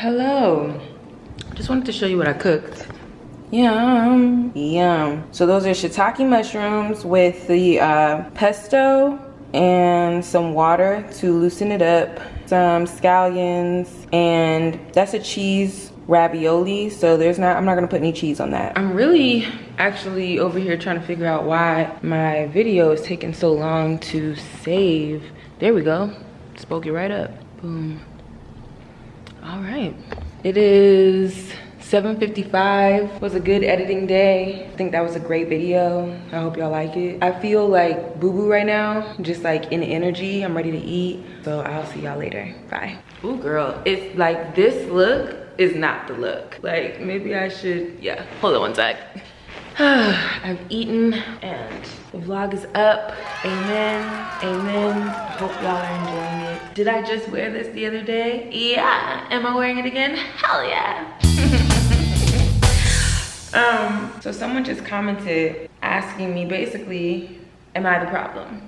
Hello. Just wanted to show you what I cooked. Yum, yum. So those are shiitake mushrooms with the pesto and some water to loosen it up, some scallions, and that's a cheese ravioli. So I'm not gonna put any cheese on that. I'm really actually over here trying to figure out why my video is taking so long to save. There we go. Spoke it right up. Boom. All right. It is 7:55. Was a good editing day. I think that was a great video. I hope y'all like it. I feel like boo-boo right now, just like in energy. I'm ready to eat. So I'll see y'all later. Bye. Ooh, girl, it's like this look is not the look. Like maybe I should, yeah. Hold on one sec. I've eaten and the vlog is up. Amen, amen. Hope y'all are enjoying it. Did I just wear this the other day? Yeah. Am I wearing it again? Hell yeah. So someone just commented asking me basically, am I the problem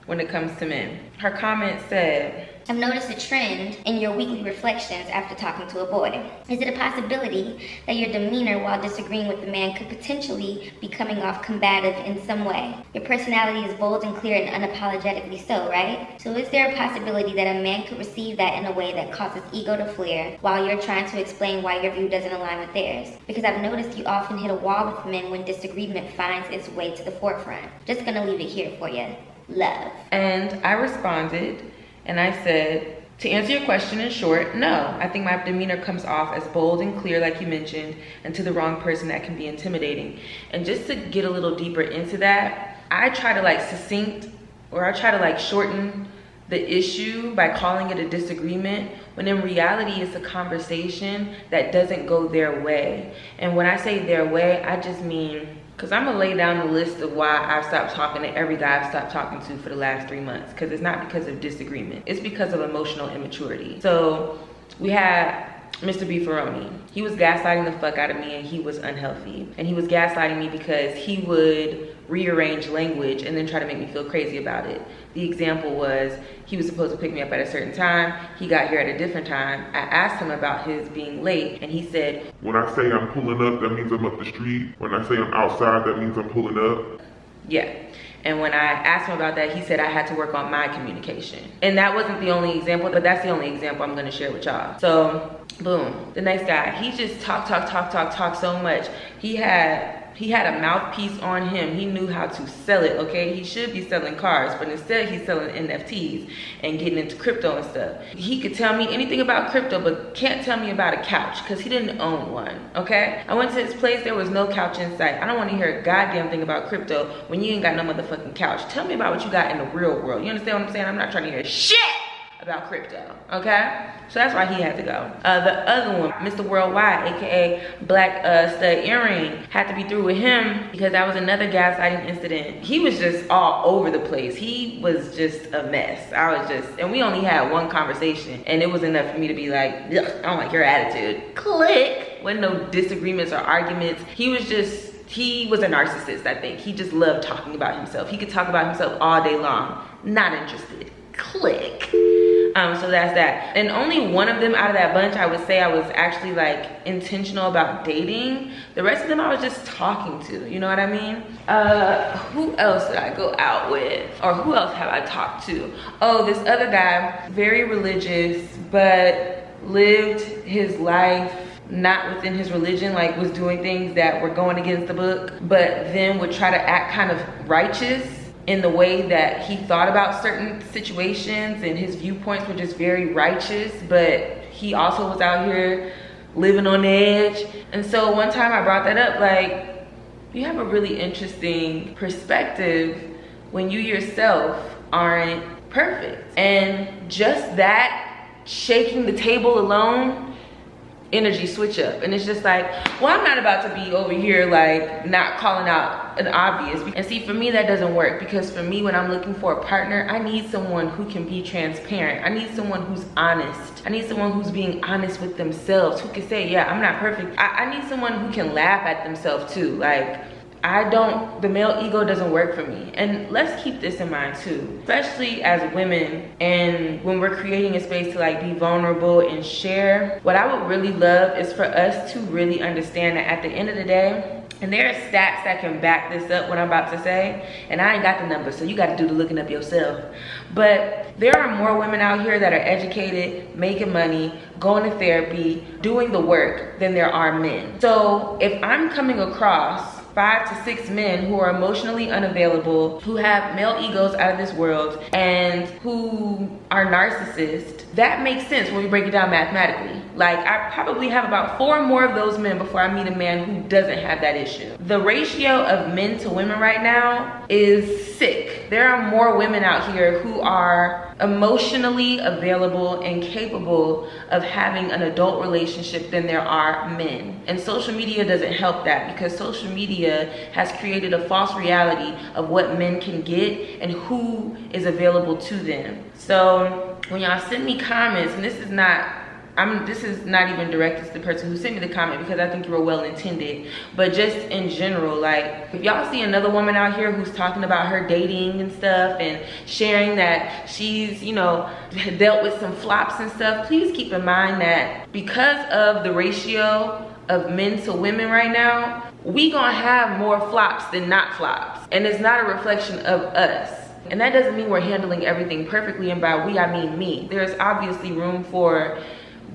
when it comes to men? Her comment said, I've noticed a trend in your weekly reflections after talking to a boy. Is it a possibility that your demeanor while disagreeing with the man could potentially be coming off combative in some way? Your personality is bold and clear and unapologetically so, right? So is there a possibility that a man could receive that in a way that causes ego to flare while you're trying to explain why your view doesn't align with theirs? Because I've noticed you often hit a wall with men when disagreement finds its way to the forefront. Just gonna leave it here for you. Love. And I responded, and I said, to answer your question in short, no. I think my demeanor comes off as bold and clear, like you mentioned, and to the wrong person that can be intimidating. And just to get a little deeper into that, I try to I try to shorten the issue by calling it a disagreement, when in reality it's a conversation that doesn't go their way. And when I say their way, I just mean, because I'm gonna lay down the list of why I've stopped talking to every guy I've stopped talking to for the last 3 months. Because it's not because of disagreement. It's because of emotional immaturity. So we had Mr. Beefaroni. He was gaslighting the fuck out of me and he was unhealthy. And he was gaslighting me because he would rearrange language and then try to make me feel crazy about it. The example was, he was supposed to pick me up at a certain time. He got here at a different time. I asked him about his being late and he said, when I say I'm pulling up, that means I'm up the street. When I say I'm outside, that means I'm pulling up. Yeah. And when I asked him about that, he said I had to work on my communication. And that wasn't the only example, but that's the only example I'm gonna share with y'all. So, boom, the next guy, he just talked so much. He had a mouthpiece on him. He knew how to sell it, okay? He should be selling cars, but instead he's selling NFTs and getting into crypto and stuff. He could tell me anything about crypto, but can't tell me about a couch because he didn't own one, okay? I went to his place, there was no couch in sight. I don't want to hear a goddamn thing about crypto when you ain't got no motherfucking couch. Tell me about what you got in the real world. You understand what I'm saying? I'm not trying to hear shit about crypto, okay? So that's why he had to go. The other one, Mr. Worldwide, aka Black Stud Earring, had to be through with him because that was another gaslighting incident. He was just all over the place. He was just a mess. And we only had one conversation and it was enough for me to be like, ugh, I don't like your attitude. Click. Wasn't no disagreements or arguments. He was a narcissist, I think. He just loved talking about himself. He could talk about himself all day long. Not interested. Click. So that's that. And only one of them out of that bunch, I would say I was actually intentional about dating. The rest of them I was just talking to, you know what I mean? Who else did I go out with? Or who else have I talked to? Oh, this other guy, very religious, but lived his life not within his religion, was doing things that were going against the book, but then would try to act kind of righteous in the way that he thought about certain situations, and his viewpoints were just very righteous, but he also was out here living on the edge. And so one time I brought that up, you have a really interesting perspective when you yourself aren't perfect. And just that, shaking the table alone, energy switch up. And it's just well, I'm not about to be over here not calling out an obvious. And see, for me that doesn't work, because for me, when I'm looking for a partner, I need someone who can be transparent. I need someone who's honest. I need someone who's being honest with themselves, who can say, yeah, I'm not perfect. I need someone who can laugh at themselves too. the male ego doesn't work for me. And let's keep this in mind too, especially as women, and when we're creating a space to like be vulnerable and share. What I would really love is for us to really understand that at the end of the day, and there are stats that can back this up, what I'm about to say, and I ain't got the numbers, so you got to do the looking up yourself. But there are more women out here that are educated, making money, going to therapy, doing the work than there are men. So if I'm coming across 5 to 6 men who are emotionally unavailable, who have male egos out of this world, and who are narcissists, that makes sense when we break it down mathematically. Like, I probably have about 4 more of those men before I meet a man who doesn't have that issue. The ratio of men to women right now is sick. There are more women out here who are emotionally available and capable of having an adult relationship than there are men. And social media doesn't help that, because social media has created a false reality of what men can get and who is available to them. So when y'all send me comments, and this is not even directed to the person who sent me the comment, because I think you were well intended, but just in general, like, if y'all see another woman out here who's talking about her dating and stuff and sharing that she's, you know, dealt with some flops and stuff, please keep in mind that because of the ratio of men to women right now, we gonna have more flops than not flops, and it's not a reflection of us. And that doesn't mean we're handling everything perfectly, and by we I mean me. There's obviously room for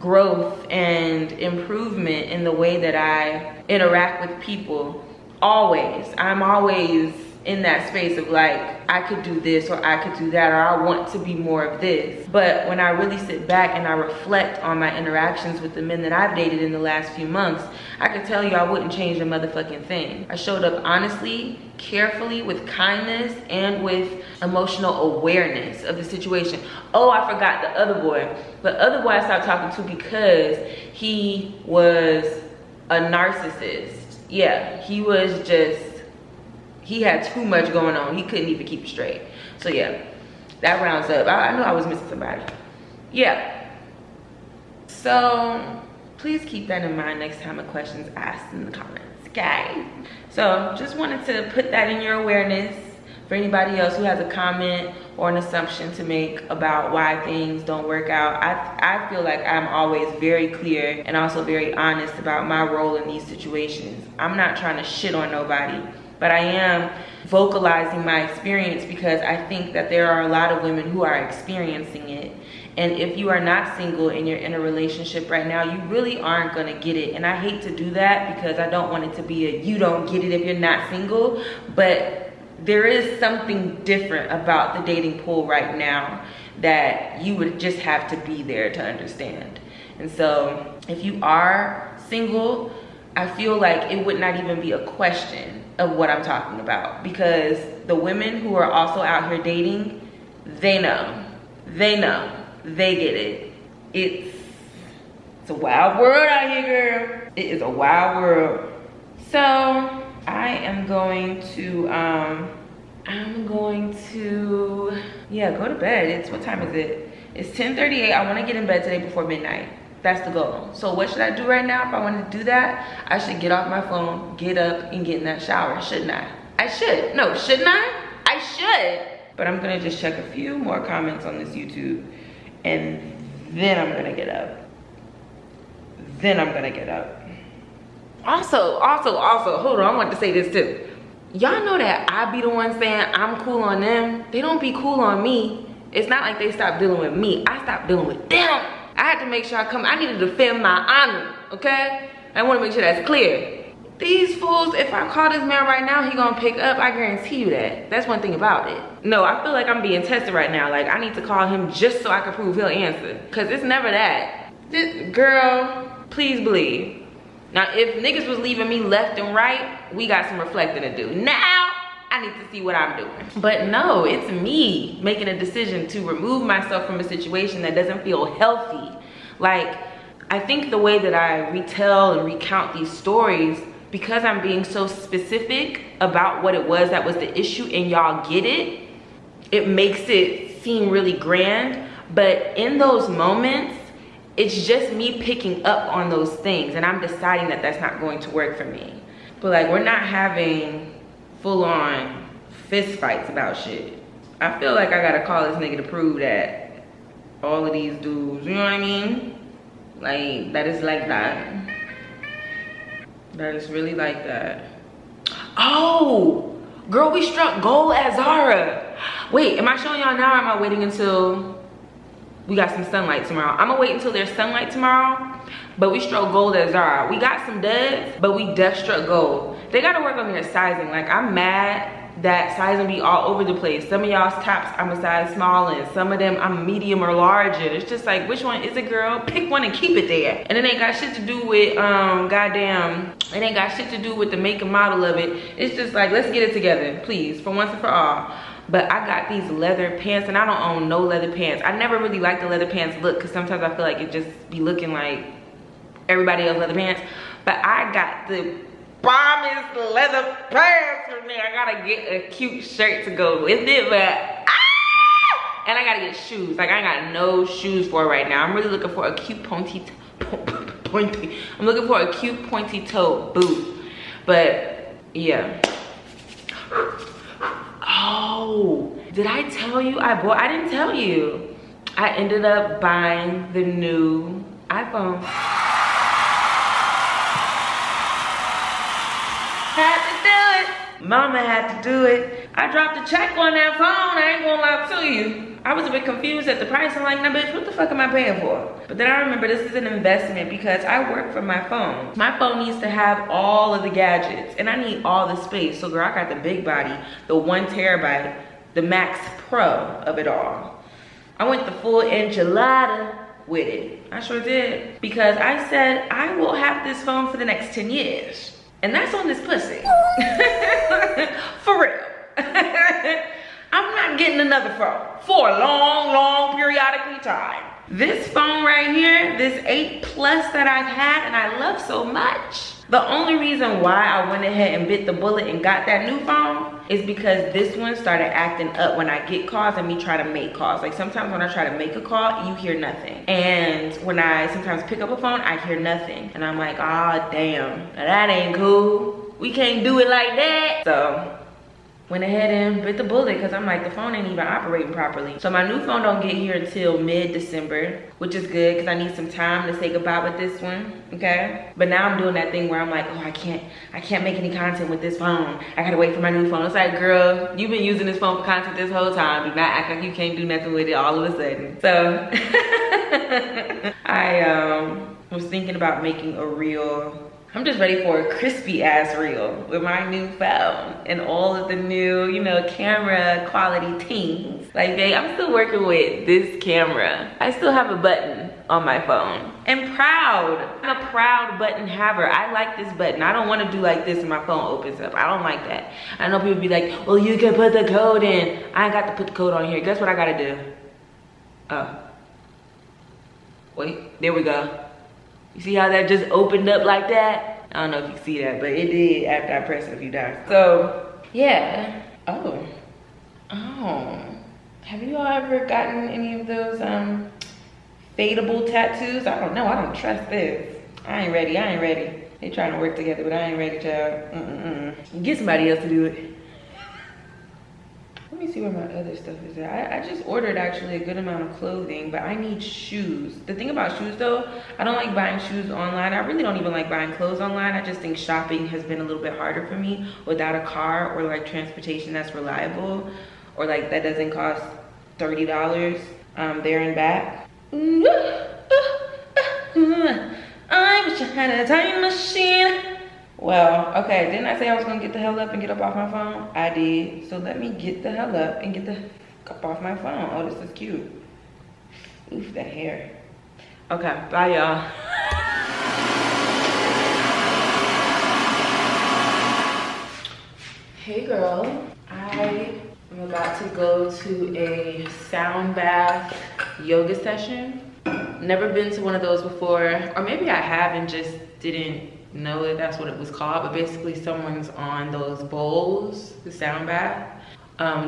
growth and improvement in the way that I interact with people. Always. I'm always in that space of like, I could do this or I could do that, or I want to be more of this. But when I really sit back and I reflect on my interactions with the men that I've dated in the last few months, I can tell you I wouldn't change a motherfucking thing. I showed up honestly, carefully, with kindness, and with emotional awareness of the situation. Oh, I forgot the other boy. The other boy I stopped talking to because he was a narcissist. Yeah, he was just, he had too much going on. He couldn't even keep it straight. So yeah, that rounds up. I knew I was missing somebody. Yeah. So please keep that in mind next time a question's asked in the comments, okay? So just wanted to put that in your awareness for anybody else who has a comment or an assumption to make about why things don't work out. I feel like I'm always very clear and also very honest about my role in these situations. I'm not trying to shit on nobody, but I am vocalizing my experience because I think that there are a lot of women who are experiencing it. And if you are not single and you're in a relationship right now, you really aren't gonna get it. And I hate to do that because I don't want it to be a you don't get it if you're not single, but there is something different about the dating pool right now that you would just have to be there to understand. And so if you are single, I feel like it would not even be a question of what I'm talking about, because the women who are also out here dating, they know, they get it. It's a wild world out here, girl. It is a wild world. So I am going to yeah, go to bed. What time is it? It's 10:38. I want to get in bed today before midnight. That's the goal. So what should I do right now? If I wanted to do that, I should get off my phone, get up, and get in that shower, shouldn't I? I should. No, shouldn't I? I should. But I'm gonna just check a few more comments on this YouTube, and then I'm gonna get up. Also, hold on, I want to say this too. Y'all know that I be the one saying I'm cool on them. They don't be cool on me. It's not like they stopped dealing with me. I stopped dealing with them. I had to make sure I needed to defend my honor, okay? I want to make sure that's clear. These fools, if I call this man right now, he gonna pick up, I guarantee you that. That's one thing about it. No, I feel like I'm being tested right now. Like, I need to call him just so I can prove he'll answer. Cause it's never that. This girl, please believe. Now, if niggas was leaving me left and right, we got some reflecting to do. Now, I need to see what I'm doing. But no, it's me making a decision to remove myself from a situation that doesn't feel healthy. Like, I think the way that I retell and recount these stories, because I'm being so specific about what it was that was the issue and y'all get it, it makes it seem really grand. But in those moments, it's just me picking up on those things and I'm deciding that that's not going to work for me. But like, we're not having full on fist fights about shit. I feel like I gotta call this nigga to prove that all of these dudes, you know what I mean? Like, that is like that. That is really like that. Oh, girl, we struck gold at Zara. Wait, am I showing y'all now or am I waiting until we got some sunlight tomorrow? I'm gonna wait until there's sunlight tomorrow, but we struck gold at Zara. We got some duds, but we def struck gold. They gotta work on their sizing. Like, I'm mad that sizing be all over the place. Some of y'all's tops I'm a size small and some of them I'm medium or large in. It's just like, which one is it, girl? Pick one and keep it there. And it ain't got shit to do with it ain't got shit to do with the make and model of it. It's just like, let's get it together, please, for once and for all. But I got these leather pants and I don't own no leather pants. I never really liked the leather pants look because sometimes I feel like it just be looking like everybody else leather pants. But I got the bombest leather pants from there. I gotta get a cute shirt to go with it, but and I gotta get shoes. Like, I ain't got no shoes for it right now. I'm really looking for a cute pointy I'm looking for a cute pointy toe boot. But yeah. Oh, did I tell you I didn't tell you. I ended up buying the new iPhone. Had to do it. Mama had to do it. I dropped a check on that phone. I ain't gonna lie to you. I was a bit confused at the price. I'm like, nah, bitch, what the fuck am I paying for? But then I remember this is an investment because I work from my phone. My phone needs to have all of the gadgets and I need all the space. So girl, I got the big body, the 1 terabyte, the Max Pro of it all. I went the full enchilada with it. I sure did. Because I said, I will have this phone for the next 10 years. And that's on this pussy. For real. I'm not getting another phone for a long periodically time. This phone right here, this 8 Plus that I've had and I love so much. The only reason why I went ahead and bit the bullet and got that new phone is because this one started acting up when I get calls and me try to make calls. Like, sometimes when I try to make a call, you hear nothing. And when I sometimes pick up a phone, I hear nothing. And I'm like, ah, damn, now that ain't cool. We can't do it like that. So went ahead and bit the bullet because I'm like, the phone ain't even operating properly. So my new phone don't get here until mid-December, which is good because I need some time to say goodbye with this one, okay? But now I'm doing that thing where I'm like, oh, I can't make any content with this phone. I gotta wait for my new phone. It's like, girl, you've been using this phone for content this whole time. Do not act like you can't do nothing with it all of a sudden. So I was thinking about making a reel. I'm just ready for a crispy ass reel with my new phone and all of the new, you know, camera quality things. Like, babe, I'm still working with this camera. I still have a button on my phone. And proud. I'm a proud button haver. I like this button. I don't want to do like this and my phone opens up. I don't like that. I know people be like, well, you can put the code in. I ain't got to put the code on here. Guess what I gotta do? Oh. Wait, there we go. You see how that just opened up like that? I don't know if you see that, but it did after I pressed it a few times. So, yeah. Oh. Have you all ever gotten any of those fadable tattoos? I don't know. I don't trust this. I ain't ready. They trying to work together, but I ain't ready, child. Get somebody else to do it. Let me see where my other stuff is at. I just ordered actually a good amount of clothing, but I need shoes. The thing about shoes though, I don't like buying shoes online. I really don't even like buying clothes online. I just think shopping has been a little bit harder for me without a car or like transportation that's reliable or like that doesn't cost $30 there and back. I wish I had a time machine. Well, okay, didn't I say I was gonna get the hell up and get up off my phone? I did. So let me get the hell up and get the fuck up off my phone. Oh, this is cute. Oof, that hair. Okay, bye y'all. Hey girl, I am about to go to a sound bath yoga session. Never been to one of those before, or maybe I have and just didn't know that that's what it was called, but basically someone's on those bowls, the sound bath,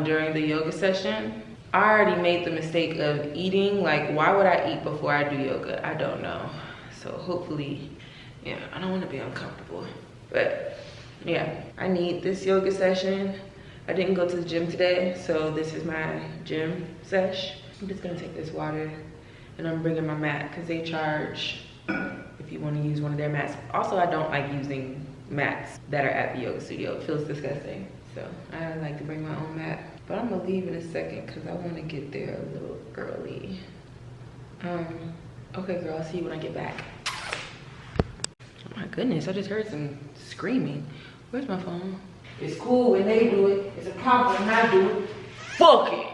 during the yoga session. I already made the mistake of eating. Like, why would I eat before I do yoga? I don't know. So hopefully, yeah, I don't want to be uncomfortable. But Yeah, I need this yoga session. I didn't go to the gym today, so this is my gym sesh. I'm just gonna take this water and I'm bringing my mat because they charge if you want to use one of their mats. Also, I don't like using mats that are at the yoga studio. It feels disgusting. So I like to bring my own mat. But I'm gonna leave in a second because I want to get there a little early. Okay girl, I'll see you when I get back. Oh my goodness, I just heard some screaming. Where's my phone? It's cool when they do it. It's a problem when I do it. Fuck it.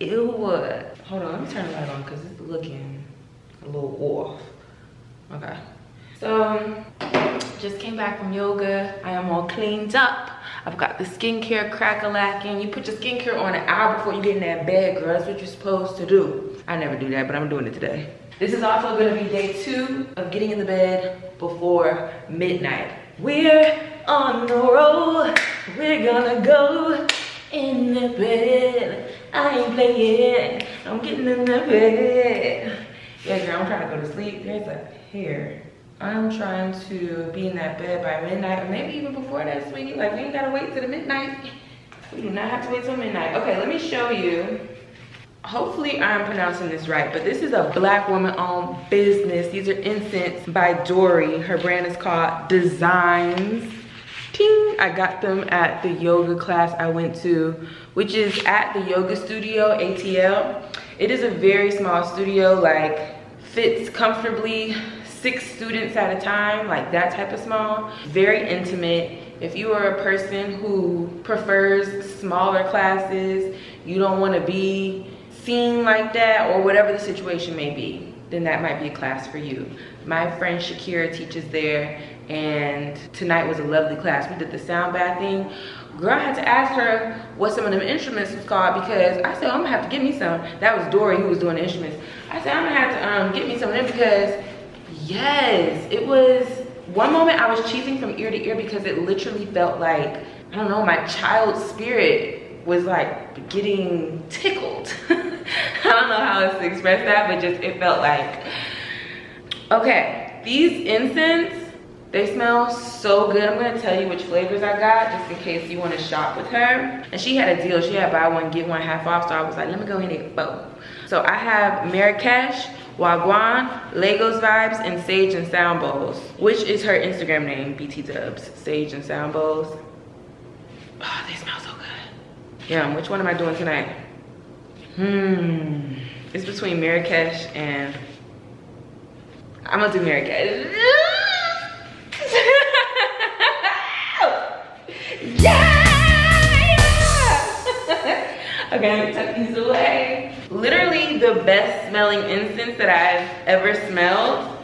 Ew, what? Hold on, let me turn the light on because it's looking a little off. Okay. So, just came back from yoga. I am all cleaned up. I've got the skincare crack-a-lacking. You put your skincare on an hour before you get in that bed, girl. That's what you're supposed to do. I never do that, but I'm doing it today. This is also gonna be day 2 of getting in the bed before midnight. We're on the roll. We're gonna go in the bed. I ain't playing. I'm getting in the bed. Yeah, girl, I'm trying to go to sleep. There's a hair. I'm trying to be in that bed by midnight, or maybe even before that, sweetie. Like, we ain't gotta wait till the midnight. We do not have to wait till midnight. Okay, let me show you. Hopefully I'm pronouncing this right, but this is a Black woman-owned business. These are incense by Dory. Her brand is called Designs. Ting! I got them at the yoga class I went to, which is at the yoga studio, ATL. It is a very small studio, like fits comfortably 6 students at a time, like that type of small. Very intimate. If you are a person who prefers smaller classes, you don't want to be seen like that, or whatever the situation may be, then that might be a class for you. My friend Shakira teaches there, and tonight was a lovely class. We did the sound bathing. Girl, I had to ask her what some of them instruments was called, because I said, I'm gonna have to get me some. That was Dory who was doing the instruments. I said, I'm gonna have to get me some of them, because yes, it was, one moment I was cheesing from ear to ear because it literally felt like, I don't know, my child spirit was like getting tickled. I don't know how else to express that, but just it felt like, okay, these incense, they smell so good. I'm gonna tell you which flavors I got just in case you wanna shop with her. And she had a deal, she had buy one, get one half off, so I was like, let me go in and get both. So I have Marrakesh, Wagwan, Lagos Vibes, and Sage and Sound Bowls, which is her Instagram name, BT Dubs, Sage and Sound Bowls. Oh, they smell so good. Yeah, which one am I doing tonight? It's between Marrakesh and, I'm gonna do Marrakesh. Yeah! Okay, let me tuck these away. Literally the best smelling incense that I've ever smelled.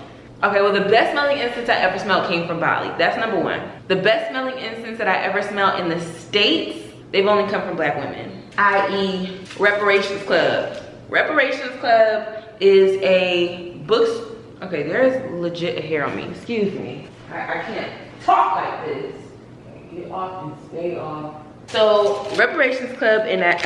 Okay, well, the best smelling incense I ever smelled came from Bali. That's number 1. The best smelling incense that I ever smelled in the States, they've only come from Black women, i.e. Reparations Club. Reparations Club is a book. Okay, there's legit a hair on me. Excuse me. I can't talk like this. Get off and stay off. So Reparations Club in LA,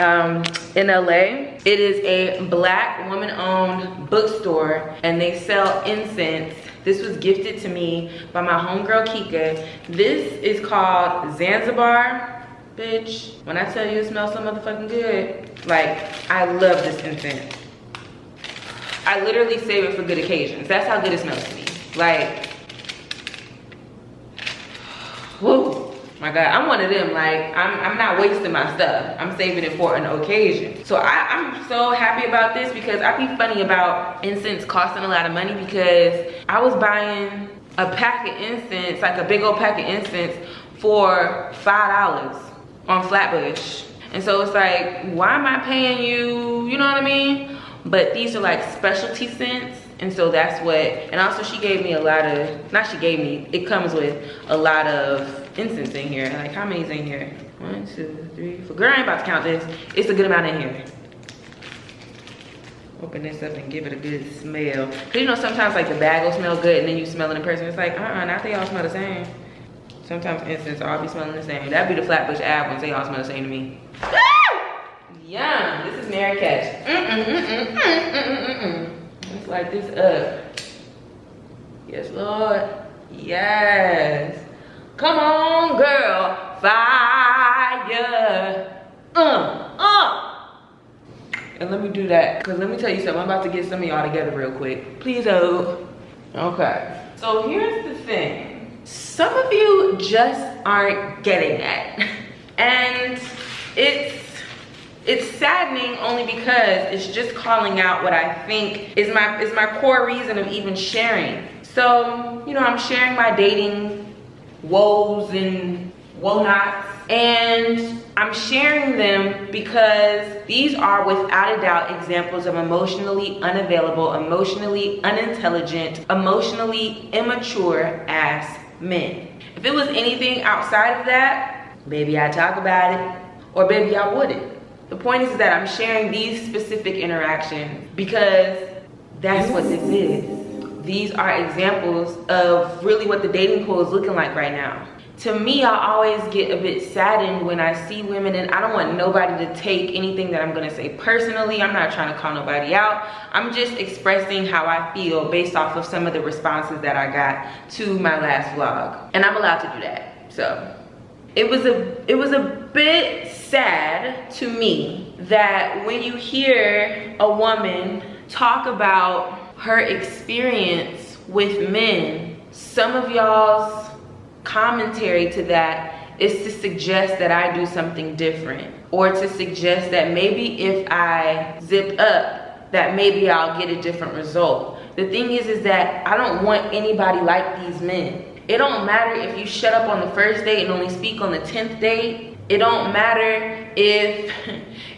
it is a Black woman-owned bookstore, and they sell incense. This was gifted to me by my homegirl Kika. This is called Zanzibar, bitch. When I tell you it smells so motherfucking good, like, I love this incense. I literally save it for good occasions. That's how good it smells to me. Like, whoa. My God, I'm one of them. Like, I'm not wasting my stuff. I'm saving it for an occasion. So I'm so happy about this, because I be funny about incense costing a lot of money, because I was buying a pack of incense, like a big old pack of incense, for $5 on Flatbush. And so it's like, why am I paying you? You know what I mean? But these are like specialty scents. And so that's what, and also she gave me a lot of, not she gave me, it comes with a lot of incense in here. Like, how many's in here? 1, 2, 3, 4. Girl, I ain't about to count this. It's a good amount in here. Open this up and give it a good smell. Cause you know, sometimes like the bag will smell good and then you smell it in person. It's like, not they all smell the same. Sometimes incense all be smelling the same. That'd be the Flatbush albums. They all smell the same to me. Yum, this is Marrakesh. Let's light this up. Yes, Lord. Yes. Come on, girl. Fire. And let me do that, because let me tell you something. I'm about to get some of y'all together real quick. Please hold. Okay. So here's the thing. Some of you just aren't getting that. And it's saddening only because it's just calling out what I think is my core reason of even sharing. So, you know, I'm sharing my dating woes and woe-nots, and I'm sharing them because these are without a doubt examples of emotionally unavailable, emotionally unintelligent, emotionally immature ass men. If it was anything outside of that, maybe I'd talk about it, or maybe I wouldn't. The point is that I'm sharing these specific interactions because that's what this is. These are examples of really what the dating pool is looking like right now. To me, I always get a bit saddened when I see women, and I don't want nobody to take anything that I'm gonna say personally. I'm not trying to call nobody out. I'm just expressing how I feel based off of some of the responses that I got to my last vlog. And I'm allowed to do that, so. It was a bit sad to me that when you hear a woman talk about her experience with men, some of y'all's commentary to that is to suggest that I do something different, or to suggest that maybe if I zip up, that maybe I'll get a different result. The thing is that I don't want anybody like these men. It don't matter if you shut up on the first date and only speak on the 10th date. It don't matter if,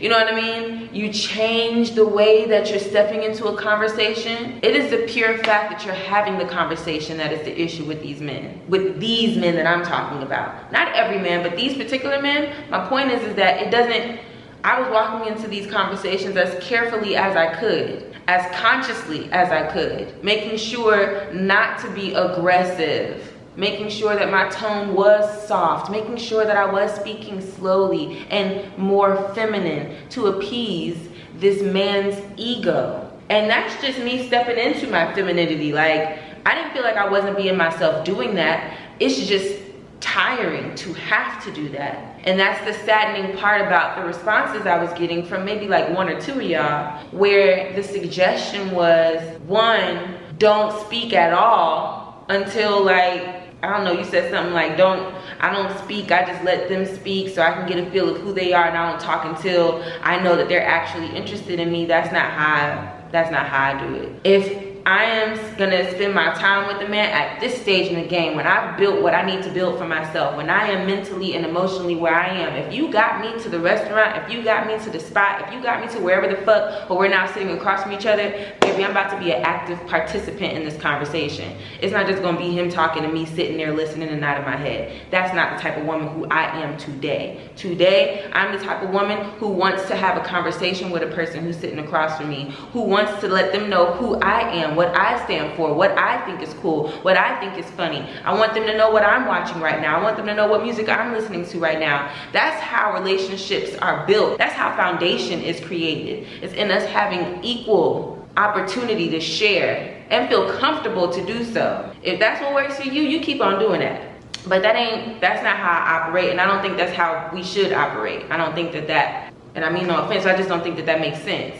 you know what I mean, you change the way that you're stepping into a conversation. It is the pure fact that you're having the conversation that is the issue with these men. With these men that I'm talking about. Not every man, but these particular men. My point is that it doesn't, I was walking into these conversations as carefully as I could, as consciously as I could, making sure not to be aggressive, making sure that my tone was soft, making sure that I was speaking slowly and more feminine to appease this man's ego. And that's just me stepping into my femininity. Like, I didn't feel like I wasn't being myself doing that. It's just tiring to have to do that. And that's the saddening part about the responses I was getting from maybe like one or two of y'all, where the suggestion was, one, don't speak at all until, like, I don't know, you said something like, I don't speak, I just let them speak so I can get a feel of who they are, and I don't talk until I know that they're actually interested in me. That's not how I do it. If I am gonna spend my time with the man at this stage in the game, when I've built what I need to build for myself, when I am mentally and emotionally where I am, if you got me to the restaurant, if you got me to the spot, if you got me to wherever the fuck, or we're now sitting across from each other, baby, I'm about to be an active participant in this conversation. It's not just gonna be him talking to me, sitting there listening and nodding my head. That's not the type of woman who I am today. Today, I'm the type of woman who wants to have a conversation with a person who's sitting across from me, who wants to let them know who I am, what I stand for, what I think is cool, what I think is funny. I want them to know what I'm watching right now. I want them to know what music I'm listening to right now. That's how relationships are built. That's how foundation is created. It's in us having equal opportunity to share and feel comfortable to do so. If that's what works for you, you keep on doing that. But that's not how I operate, and I don't think that's how we should operate. I don't think that, and I mean no offense, I just don't think that makes sense.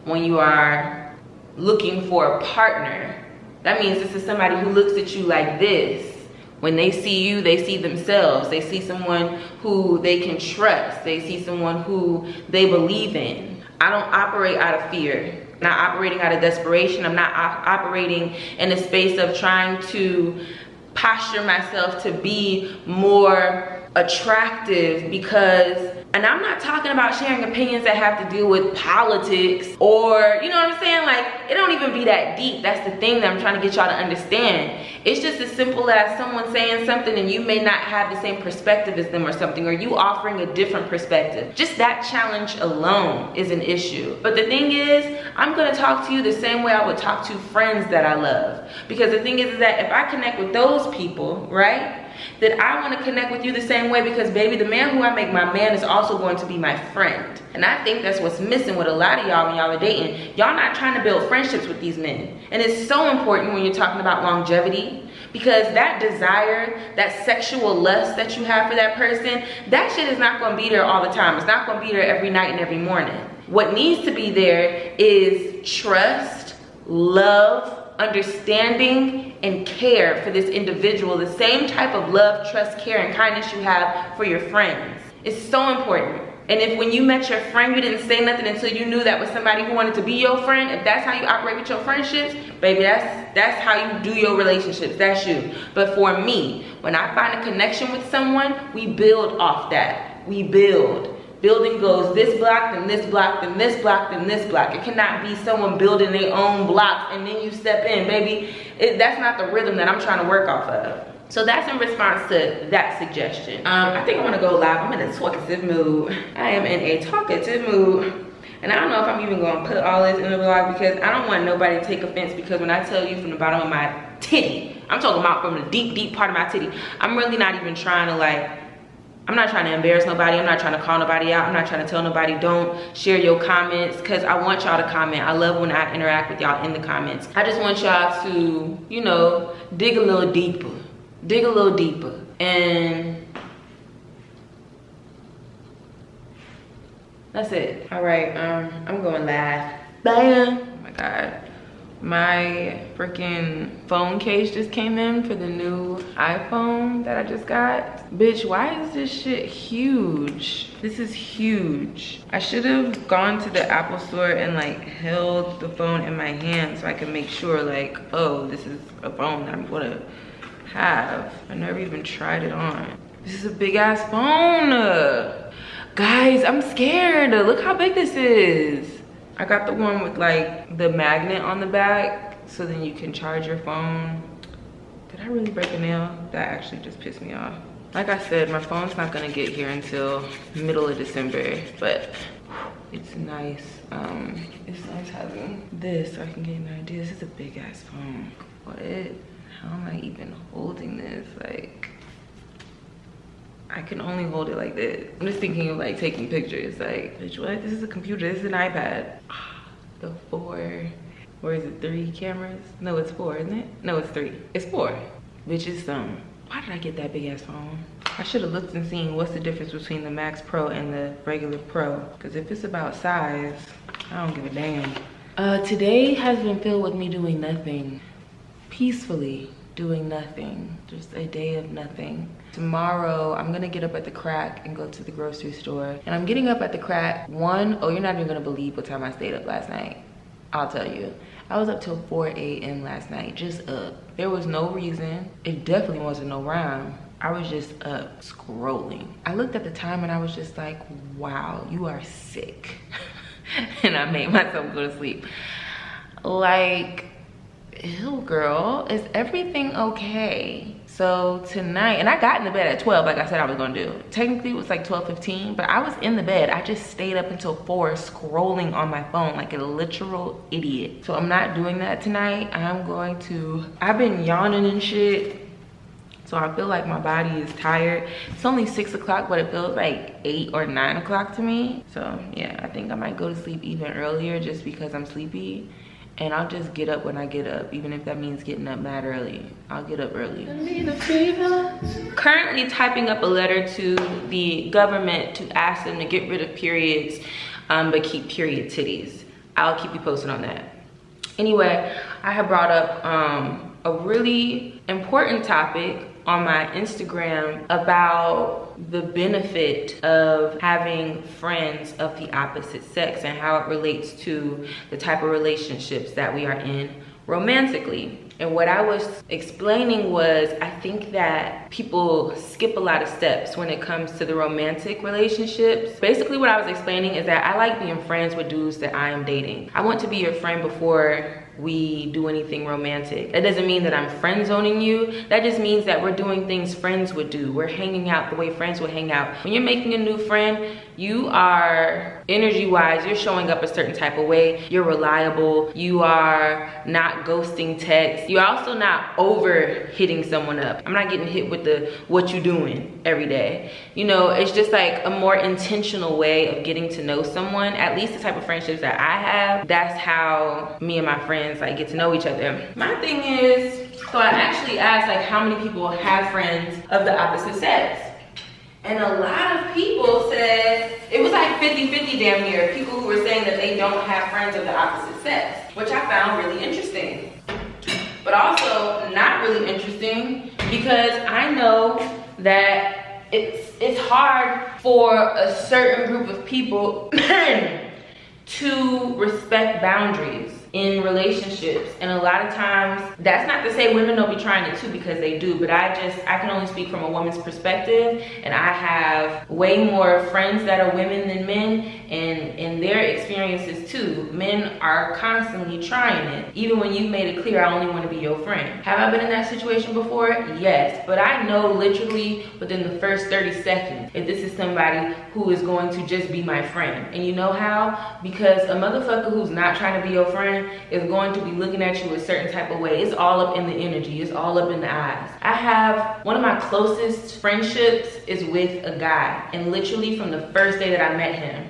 When you are looking for a partner, that means this is somebody who looks at you like this. When they see you, they see themselves. They see someone who they can trust. They see someone who they believe in. I don't operate out of fear. I'm not operating out of desperation. I'm not operating in a space of trying to posture myself to be more attractive because, and I'm not talking about sharing opinions that have to do with politics or, you know what I'm saying? Like, it don't even be that deep. That's the thing that I'm trying to get y'all to understand. It's just as simple as someone saying something and you may not have the same perspective as them or something, or you offering a different perspective. Just that challenge alone is an issue. But the thing is, I'm gonna talk to you the same way I would talk to friends that I love. Because the thing is that if I connect with those people, right? that I want to connect with you the same way, because baby, the man who I make my man is also going to be my friend. And I think that's what's missing with a lot of y'all when y'all are dating. Y'all not trying to build friendships with these men. And it's so important when you're talking about longevity, because that desire, that sexual lust that you have for that person, that shit is not going to be there all the time. It's not going to be there every night and every morning. What needs to be there is trust, love, understanding, and care for this individual. The same type of love, trust, care, and kindness you have for your friends. It's so important. And if when you met your friend, you didn't say nothing until you knew that was somebody who wanted to be your friend, if that's how you operate with your friendships, baby, that's how you do your relationships. That's you. But for me, when I find a connection with someone, we build off that. We build. Building goes this block, then this block, then this block, then this block. It cannot be someone building their own blocks and then you step in, baby. That's not the rhythm that I'm trying to work off of. So that's in response to that suggestion. I think I want to go live. I'm in a talkative mood. I am in a talkative mood. And I don't know if I'm even going to put all this in the vlog, because I don't want nobody to take offense, because when I tell you from the bottom of my titty, I'm talking about from the deep, deep part of my titty, I'm really not even trying to I'm not trying to embarrass nobody. I'm not trying to call nobody out. I'm not trying to tell nobody don't share your comments, because I want y'all to comment. I love when I interact with y'all in the comments. I just want y'all to, you know, dig a little deeper. Dig a little deeper. And that's it. All right, I'm going live. Bye. Oh my God. My freaking phone case just came in for the new iPhone that I just got. Bitch, why is this shit huge? This is huge. I should have gone to the Apple store and held the phone in my hand so I could make sure oh, this is a phone that I'm gonna have. I never even tried it on. This is a big ass phone. Guys, I'm scared. Look how big this is. I got the one with the magnet on the back, so then you can charge your phone. Did I really break a nail? That actually just pissed me off. Like I said, my phone's not gonna get here until middle of December, but it's nice. It's nice having this so I can get an idea. This is a big ass phone. What? How am I even holding this? I can only hold it like this. I'm just thinking of taking pictures. Bitch, what? This is a computer. This is an iPad. The 4, or is it 3 cameras? No, it's 4, isn't it? No, it's 3. It's 4. Bitch, it's why did I get that big ass phone? I should have looked and seen what's the difference between the Max Pro and the regular Pro. Because if it's about size, I don't give a damn. Today has been filled with me doing nothing. Peacefully doing nothing. Just a day of nothing. Tomorrow, I'm gonna get up at the crack and go to the grocery store. And I'm getting up at the crack. Oh, you're not even gonna believe what time I stayed up last night. I'll tell you. I was up till 4 a.m. last night, just up. There was no reason. It definitely wasn't no rhyme. I was just up scrolling. I looked at the time and I was just like, wow, you are sick. And I made myself go to sleep. Ew, girl, is everything okay? So tonight, and I got in the bed at 12 like I said I was gonna do. Technically it was 12:15, but I was in the bed. I just stayed up until 4 scrolling on my phone like a literal idiot. So I'm not doing that tonight. I've been yawning and shit. So I feel like my body is tired. It's only 6 o'clock, but it feels like 8 or 9 o'clock to me. So yeah, I think I might go to sleep even earlier just because I'm sleepy. And I'll just get up when I get up, even if that means getting up mad early. I'll get up early. Currently typing up a letter to the government to ask them to get rid of periods, but keep period titties. I'll keep you posted on that. Anyway, I have brought up a really important topic on my Instagram about the benefit of having friends of the opposite sex and how it relates to the type of relationships that we are in romantically. And what I was explaining was, I think that people skip a lot of steps when it comes to the romantic relationships. Basically what I was explaining is that I like being friends with dudes that I am dating. I want to be your friend before we do anything romantic. That doesn't mean that I'm friend zoning you. That just means that we're doing things friends would do. We're hanging out the way friends would hang out. When you're making a new friend, you are, energy-wise, you're showing up a certain type of way. You're reliable. You are not ghosting texts. You're also not over hitting someone up. I'm not getting hit with the what you doing every day. You know, it's just like a more intentional way of getting to know someone. At least the type of friendships that I have, that's how me and my friends like get to know each other. My thing is, so I actually asked like how many people have friends of the opposite sex. And a lot of people said, it was like 50-50 damn near, people who were saying that they don't have friends of the opposite sex, which I found really interesting. But also not really interesting because I know that it's hard for a certain group of people to respect boundaries in relationships. And a lot of times, that's not to say women don't be trying it too, because they do, but I can only speak from a woman's perspective, and I have way more friends that are women than men, and in their experiences too, men are constantly trying it. Even when you've made it clear, I only want to be your friend. Have I been in that situation before? Yes, but I know literally within the first 30 seconds if this is somebody who is going to just be my friend. And you know how? Because a motherfucker who's not trying to be your friend is going to be looking at you a certain type of way. It's all up in the energy. It's all up in the eyes. I have one of my closest friendships is with a guy, and literally from the first day that I met him,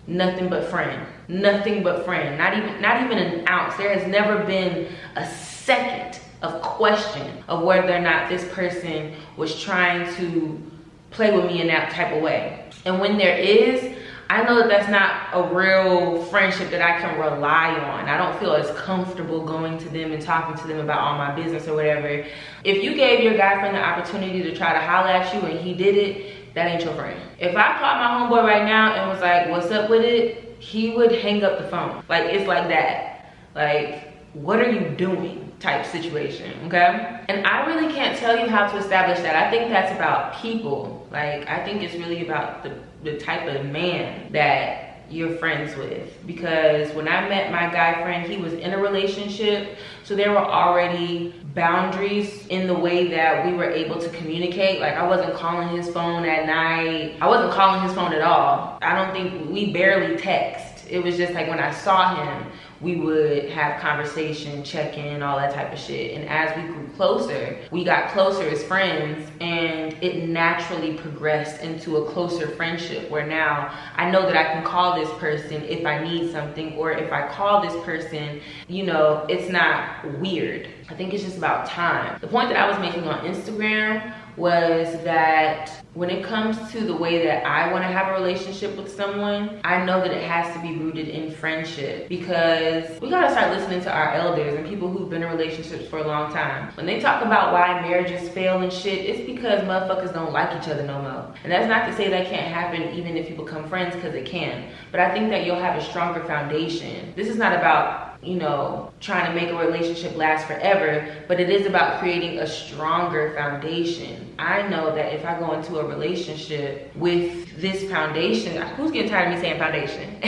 nothing but friend. Nothing but friend. Not even an ounce. There has never been a second of question of whether or not this person was trying to play with me in that type of way. And when there is, I know that that's not a real friendship that I can rely on. I don't feel as comfortable going to them and talking to them about all my business or whatever. If you gave your guy friend the opportunity to try to holler at you and he did it, that ain't your friend. If I called my homeboy right now and was like, what's up with it? He would hang up the phone. Like, it's like that. Like, what are you doing? Type situation, okay? And I really can't tell you how to establish that. I think that's about people. Like, I think it's really about the type of man that you're friends with. Because when I met my guy friend, he was in a relationship, so there were already boundaries in the way that we were able to communicate. Like, I wasn't calling his phone at night. I wasn't calling his phone at all. I don't think, we barely text. It was just like when I saw him, we would have conversation, check in, all that type of shit. And as we grew closer, we got closer as friends, and it naturally progressed into a closer friendship where now I know that I can call this person if I need something, or if I call this person, you know, it's not weird. I think it's just about time. The point that I was making on Instagram was that when it comes to the way that I want to have a relationship with someone, I know that it has to be rooted in friendship, because we gotta start listening to our elders and people who've been in relationships for a long time. When they talk about why marriages fail and shit, it's because motherfuckers don't like each other no more. And that's not to say that can't happen even if you become friends, because it can. But I think that you'll have a stronger foundation. This is not about, you know, trying to make a relationship last forever, but it is about creating a stronger foundation. I know that if I go into a relationship with this foundation, who's getting tired of me saying foundation?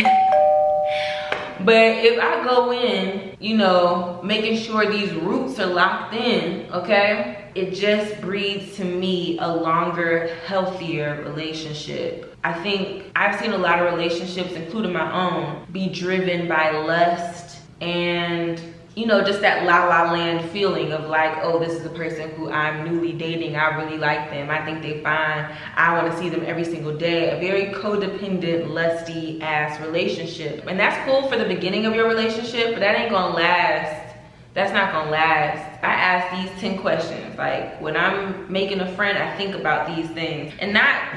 But if I go in, you know, making sure these roots are locked in, okay, it just breeds to me a longer, healthier relationship. I think I've seen a lot of relationships, including my own, be driven by lust and, you know, just that la la land feeling of like, oh, this is the person who I'm newly dating. I really like them. I think they fine. I want to see them every single day. A very codependent, lusty ass relationship. And that's cool for the beginning of your relationship, but that ain't gonna last. That's not gonna last. I ask these 10 questions. Like, when I'm making a friend, I think about these things. And not,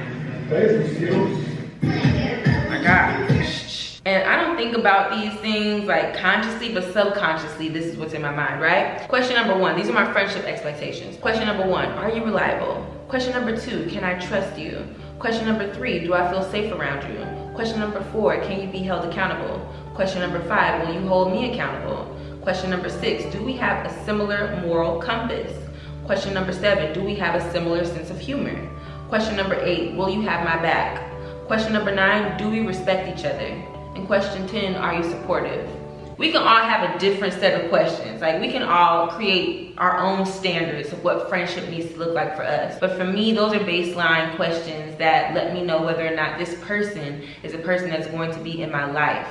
my God. And I don't think about these things like consciously, but subconsciously, this is what's in my mind, right? Question number 1, these are my friendship expectations. Question number 1, are you reliable? Question number 2, can I trust you? Question number 3, do I feel safe around you? Question number 4, can you be held accountable? Question number 5, will you hold me accountable? Question number 6, do we have a similar moral compass? Question number 7, do we have a similar sense of humor? Question number 8, will you have my back? Question number 9, do we respect each other? And question 10, are you supportive? We can all have a different set of questions. Like, we can all create our own standards of what friendship needs to look like for us. But for me, those are baseline questions that let me know whether or not this person is a person that's going to be in my life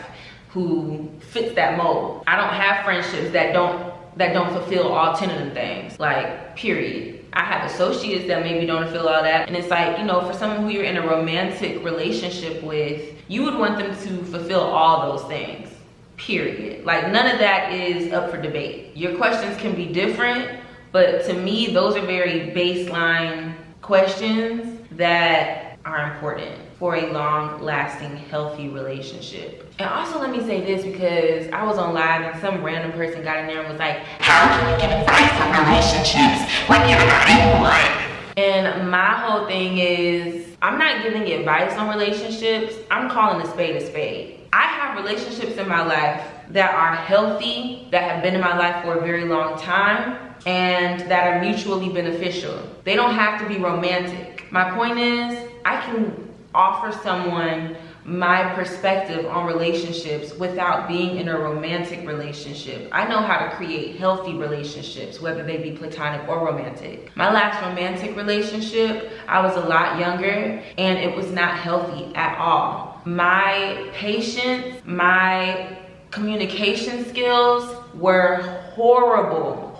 who fits that mold. I don't have friendships that don't fulfill all 10 of them things, like, period. I have associates that maybe don't fulfill all that. And it's like, you know, for someone who you're in a romantic relationship with, you would want them to fulfill all those things, period. Like, none of that is up for debate. Your questions can be different, but to me, those are very baseline questions that are important for a long-lasting, healthy relationship. And also, let me say this, because I was on live and some random person got in there and was like, how can you give advice on relationships when you're not in one? And my whole thing is, I'm not giving advice on relationships. I'm calling a spade a spade. I have relationships in my life that are healthy, that have been in my life for a very long time, and that are mutually beneficial. They don't have to be romantic. My point is, I can offer someone my perspective on relationships without being in a romantic relationship. I know how to create healthy relationships, whether they be platonic or romantic. My last romantic relationship, I was a lot younger, and it was not healthy at all. My patience, my communication skills were horrible.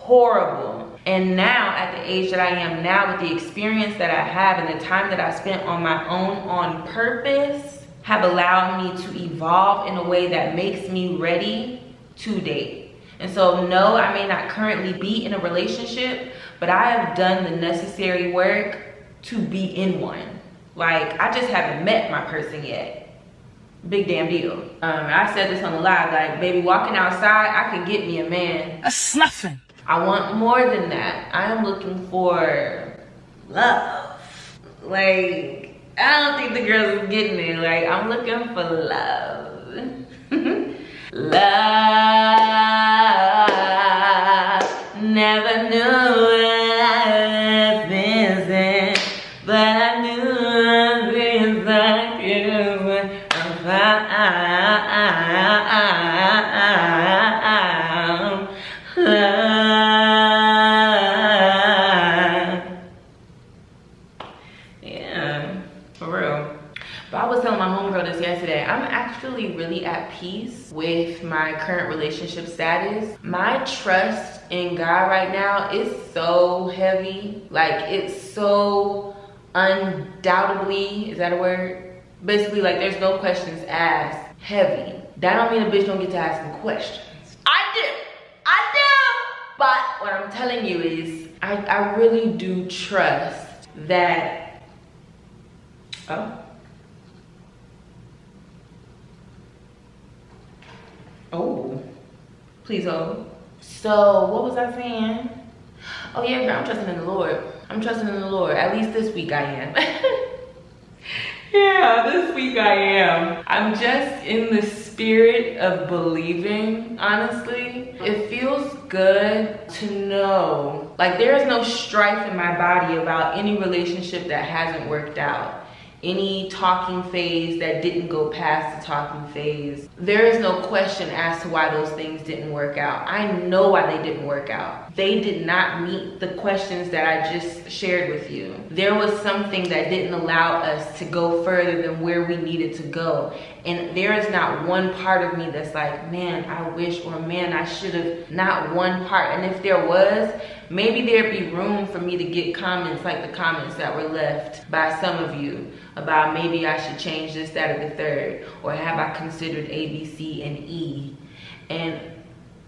And now, at the age that I am now, with the experience that I have and the time that I spent on my own on purpose, have allowed me to evolve in a way that makes me ready to date. And so, no, I may not currently be in a relationship, but I have done the necessary work to be in one. Like, I just haven't met my person yet. Big damn deal. I said this on the live, like, baby, walking outside, I could get me a man. That's nothing. I want more than that. I am looking for love. Like, I don't think the girls is getting it. Like, I'm looking for love. Love. Never knew what I was missing, but I knew things like you were yeah, for real. But I was telling my homegirl this yesterday. I'm actually really at peace with my current relationship status. My trust in God right now is so heavy. Like, it's so undoubtedly, is that a word? Basically, like, there's no questions asked. Heavy. That don't mean a bitch don't get to asking questions. I do. But what I'm telling you is, I really do trust that. Oh, please hold. So what was I saying? Oh yeah, girl, I'm trusting in the Lord. I'm trusting in the Lord. At least this week I am. Yeah, this week I am. I'm just in the spirit of believing, honestly. It feels good to know, like, there is no strife in my body about any relationship that hasn't worked out. Any talking phase that didn't go past the talking phase. There is no question as to why those things didn't work out. I know why they didn't work out. They did not meet the questions that I just shared with you. There was something that didn't allow us to go further than where we needed to go. And there is not one part of me that's like, man, I wish, or man, I should have. Not one part. And if there was, maybe there'd be room for me to get comments like the comments that were left by some of you about maybe I should change this, that, or the third, or have I considered A, B, C, and E. And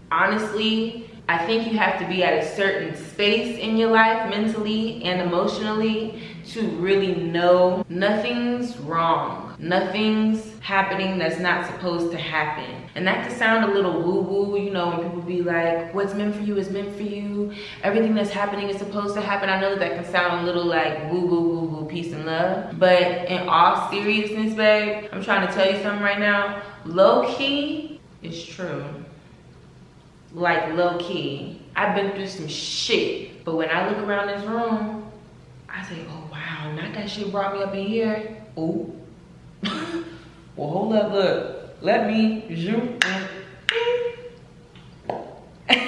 honestly, I think you have to be at a certain space in your life, mentally and emotionally, to really know nothing's wrong. Nothing's happening that's not supposed to happen. And that can sound a little woo-woo, you know, when people be like, what's meant for you is meant for you. Everything that's happening is supposed to happen. I know that can sound a little like woo-woo, woo-woo, peace and love. But in all seriousness, babe, I'm trying to tell you something right now. Low-key, it's true. Like, low-key. I've been through some shit. But when I look around this room, I say, oh wow, not that shit brought me up in here. Ooh. Well, hold up, look. Let me zoom in.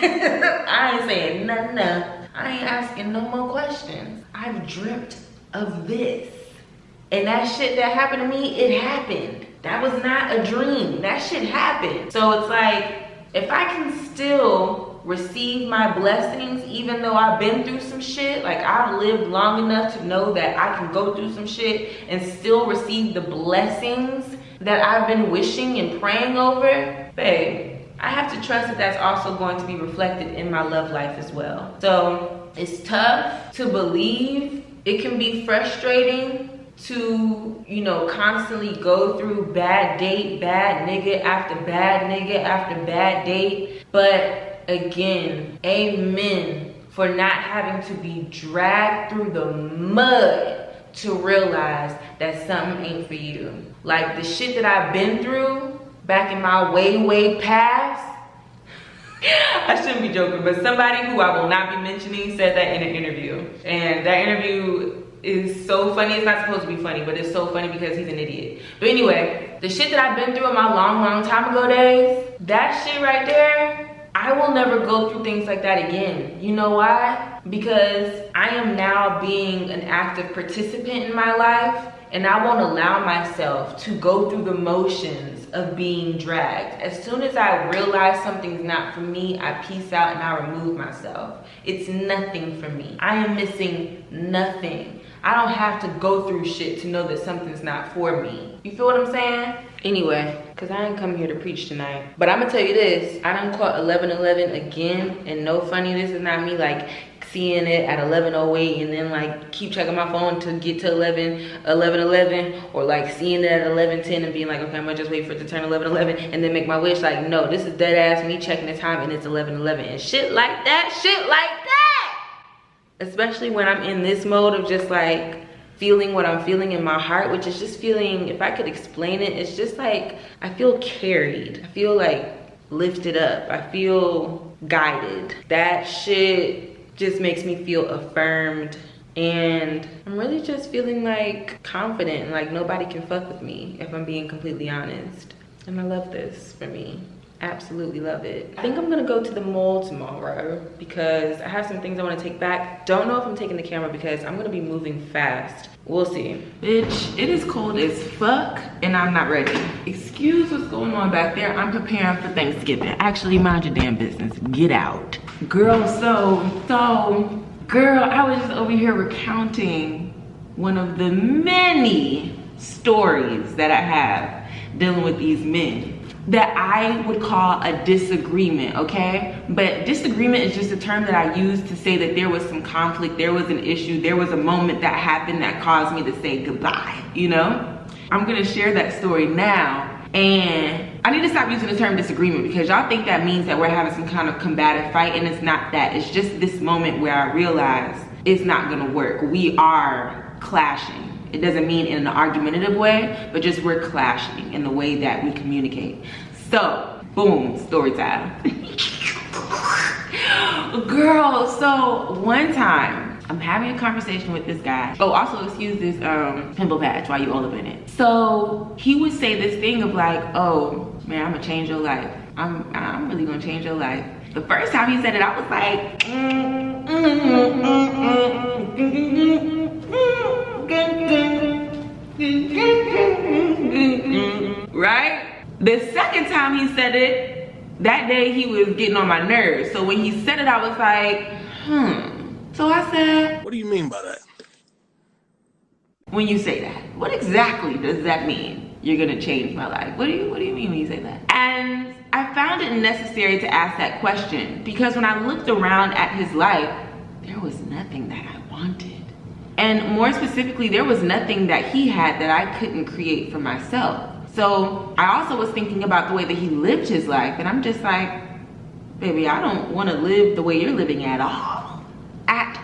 I ain't saying nothing. I ain't asking no more questions. I've dreamt of this. And that shit that happened to me, it happened. That was not a dream. That shit happened. So it's like, if I can still receive my blessings, even though I've been through some shit, like I've lived long enough to know that I can go through some shit and still receive the blessings that I've been wishing and praying over, babe, I have to trust that that's also going to be reflected in my love life as well. So it's tough to believe. It can be frustrating to, you know, constantly go through bad date, bad nigga after bad nigga after bad date. But again, amen for not having to be dragged through the mud to realize that something ain't for you. Like the shit that I've been through back in my way past. I shouldn't be joking, but somebody who I will not be mentioning said that in an interview. And that interview is so funny. It's not supposed to be funny, but it's so funny because he's an idiot. But anyway, the shit that I've been through in my long time ago days, that shit right there, I will never go through things like that again. You know why? Because I am now being an active participant in my life, and I won't allow myself to go through the motions of being dragged. As soon as I realize something's not for me, I peace out and I remove myself. It's nothing for me. I am missing nothing. I don't have to go through shit to know that something's not for me. You feel what I'm saying? Anyway, because I ain't come here to preach tonight. But I'm gonna tell you this, I done caught 11:11 again, and no funny, this is not me like seeing it at 11:08 and then like keep checking my phone to get to 11:11, or like seeing it at 11:10 and being like, okay, I'm gonna just wait for it to turn 11:11 and then make my wish. Like, no, this is dead ass me checking the time and it's 11:11 and shit like that. Especially when I'm in this mode of just like feeling what I'm feeling in my heart, which is just feeling, if I could explain it, it's just like I feel carried. I feel like lifted up. I feel guided. That shit just makes me feel affirmed, and I'm really just feeling like confident and like nobody can fuck with me, if I'm being completely honest. And I love this for me. Absolutely love it. I think I'm gonna go to the mall tomorrow because I have some things I want to take back. Don't know if I'm taking the camera because I'm gonna be moving fast. We'll see. Bitch, it is cold as fuck and I'm not ready. Excuse what's going on back there. I'm preparing for Thanksgiving. Actually, mind your damn business. Get out. Girl, girl, I was just over here recounting one of the many stories that I have dealing with these men that I would call a disagreement, okay? But disagreement is just a term that I use to say that there was some conflict, there was an issue, there was a moment that happened that caused me to say goodbye, you know? I'm gonna share that story now, and I need to stop using the term disagreement because y'all think that means that we're having some kind of combative fight, and it's not that. It's just this moment where I realize it's not gonna work. We are clashing. It doesn't mean in an argumentative way, but just we're clashing in the way that we communicate. So, boom, story time. Girl, so one time, I'm having a conversation with this guy. Oh, also excuse this pimple patch while you all up in it. So, he would say this thing of like, oh, man, I'm gonna change your life. I'm really gonna change your life. The first time he said it, I was like, right? The second time he said it, that day he was getting on my nerves. So when he said it, I was like, So I said, what do you mean by that? When you say that, what exactly does that mean? You're gonna change my life. What do you mean when you say that? And I found it necessary to ask that question because when I looked around at his life, there was nothing that I wanted. And more specifically, there was nothing that he had that I couldn't create for myself. So I also was thinking about the way that he lived his life, and I'm just like, baby, I don't want to live the way you're living at all. At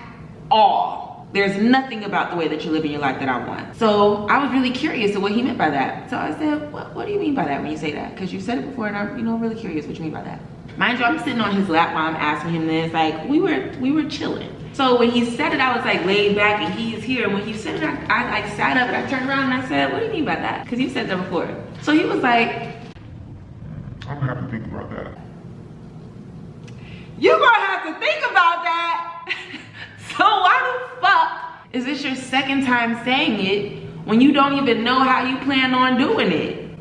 all. There's nothing about the way that you're living your life that I want. So I was really curious to what he meant by that. So I said, what do you mean by that when you say that? Because you said it before, and I'm really curious what you mean by that. Mind you, I'm sitting on his lap while I'm asking him this. Like, we were chilling. So when he said it, I was like laid back and he's here. And when he said it, I like sat up and I turned around and I said, what do you mean by that? Because you said that before. So he was like, I'm gonna have to think about that. You're gonna have to think about that. So why the fuck is this your second time saying it when you don't even know how you plan on doing it?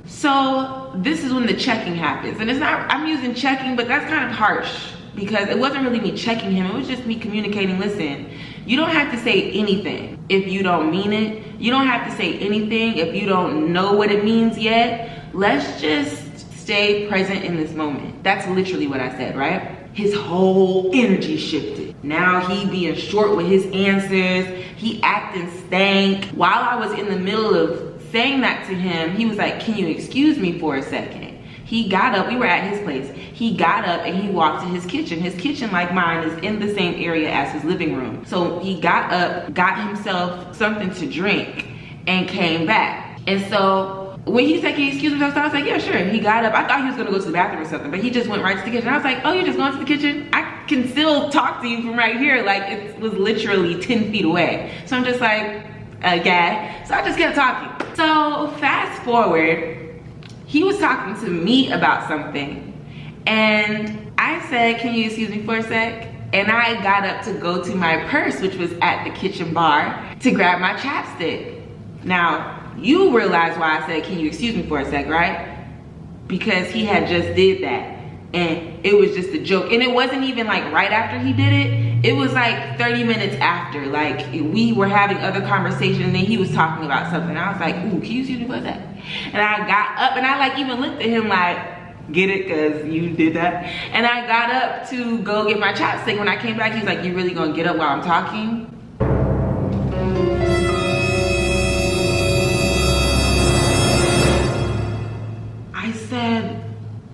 So this is when the checking happens. And it's not, I'm using checking, but that's kind of harsh because it wasn't really me checking him. It was just me communicating, listen, you don't have to say anything if you don't mean it. You don't have to say anything if you don't know what it means yet. Let's just stay present in this moment. That's literally what I said, right? His whole energy shifted. Now he being short with his answers. He acting stank. While I was in the middle of saying that to him, he was like, can you excuse me for a second? He got up, we were at his place. He got up and he walked to his kitchen. His kitchen, like mine, is in the same area as his living room. So he got up, got himself something to drink, and came back. And so when he said, can you excuse me, I was like, yeah, sure. He got up, I thought he was gonna go to the bathroom or something, but he just went right to the kitchen. I was like, oh, you're just going to the kitchen? I can still talk to you from right here. Like, it was literally 10 feet away. So I'm just like, okay. So I just kept talking. So fast forward, he was talking to me about something, and I said, can you excuse me for a sec? And I got up to go to my purse, which was at the kitchen bar, to grab my chapstick. Now, you realize why I said, can you excuse me for a sec, right? Because he had just did that, and it was just a joke. And it wasn't even like right after he did it. It was like 30 minutes after. Like, we were having other conversations, and then he was talking about something. I was like, ooh, can you excuse me for a sec? And I got up, and I like even looked at him like, get it, cause you did that. And I got up to go get my chapstick. When I came back, he's like, you really gonna get up while I'm talking? I said,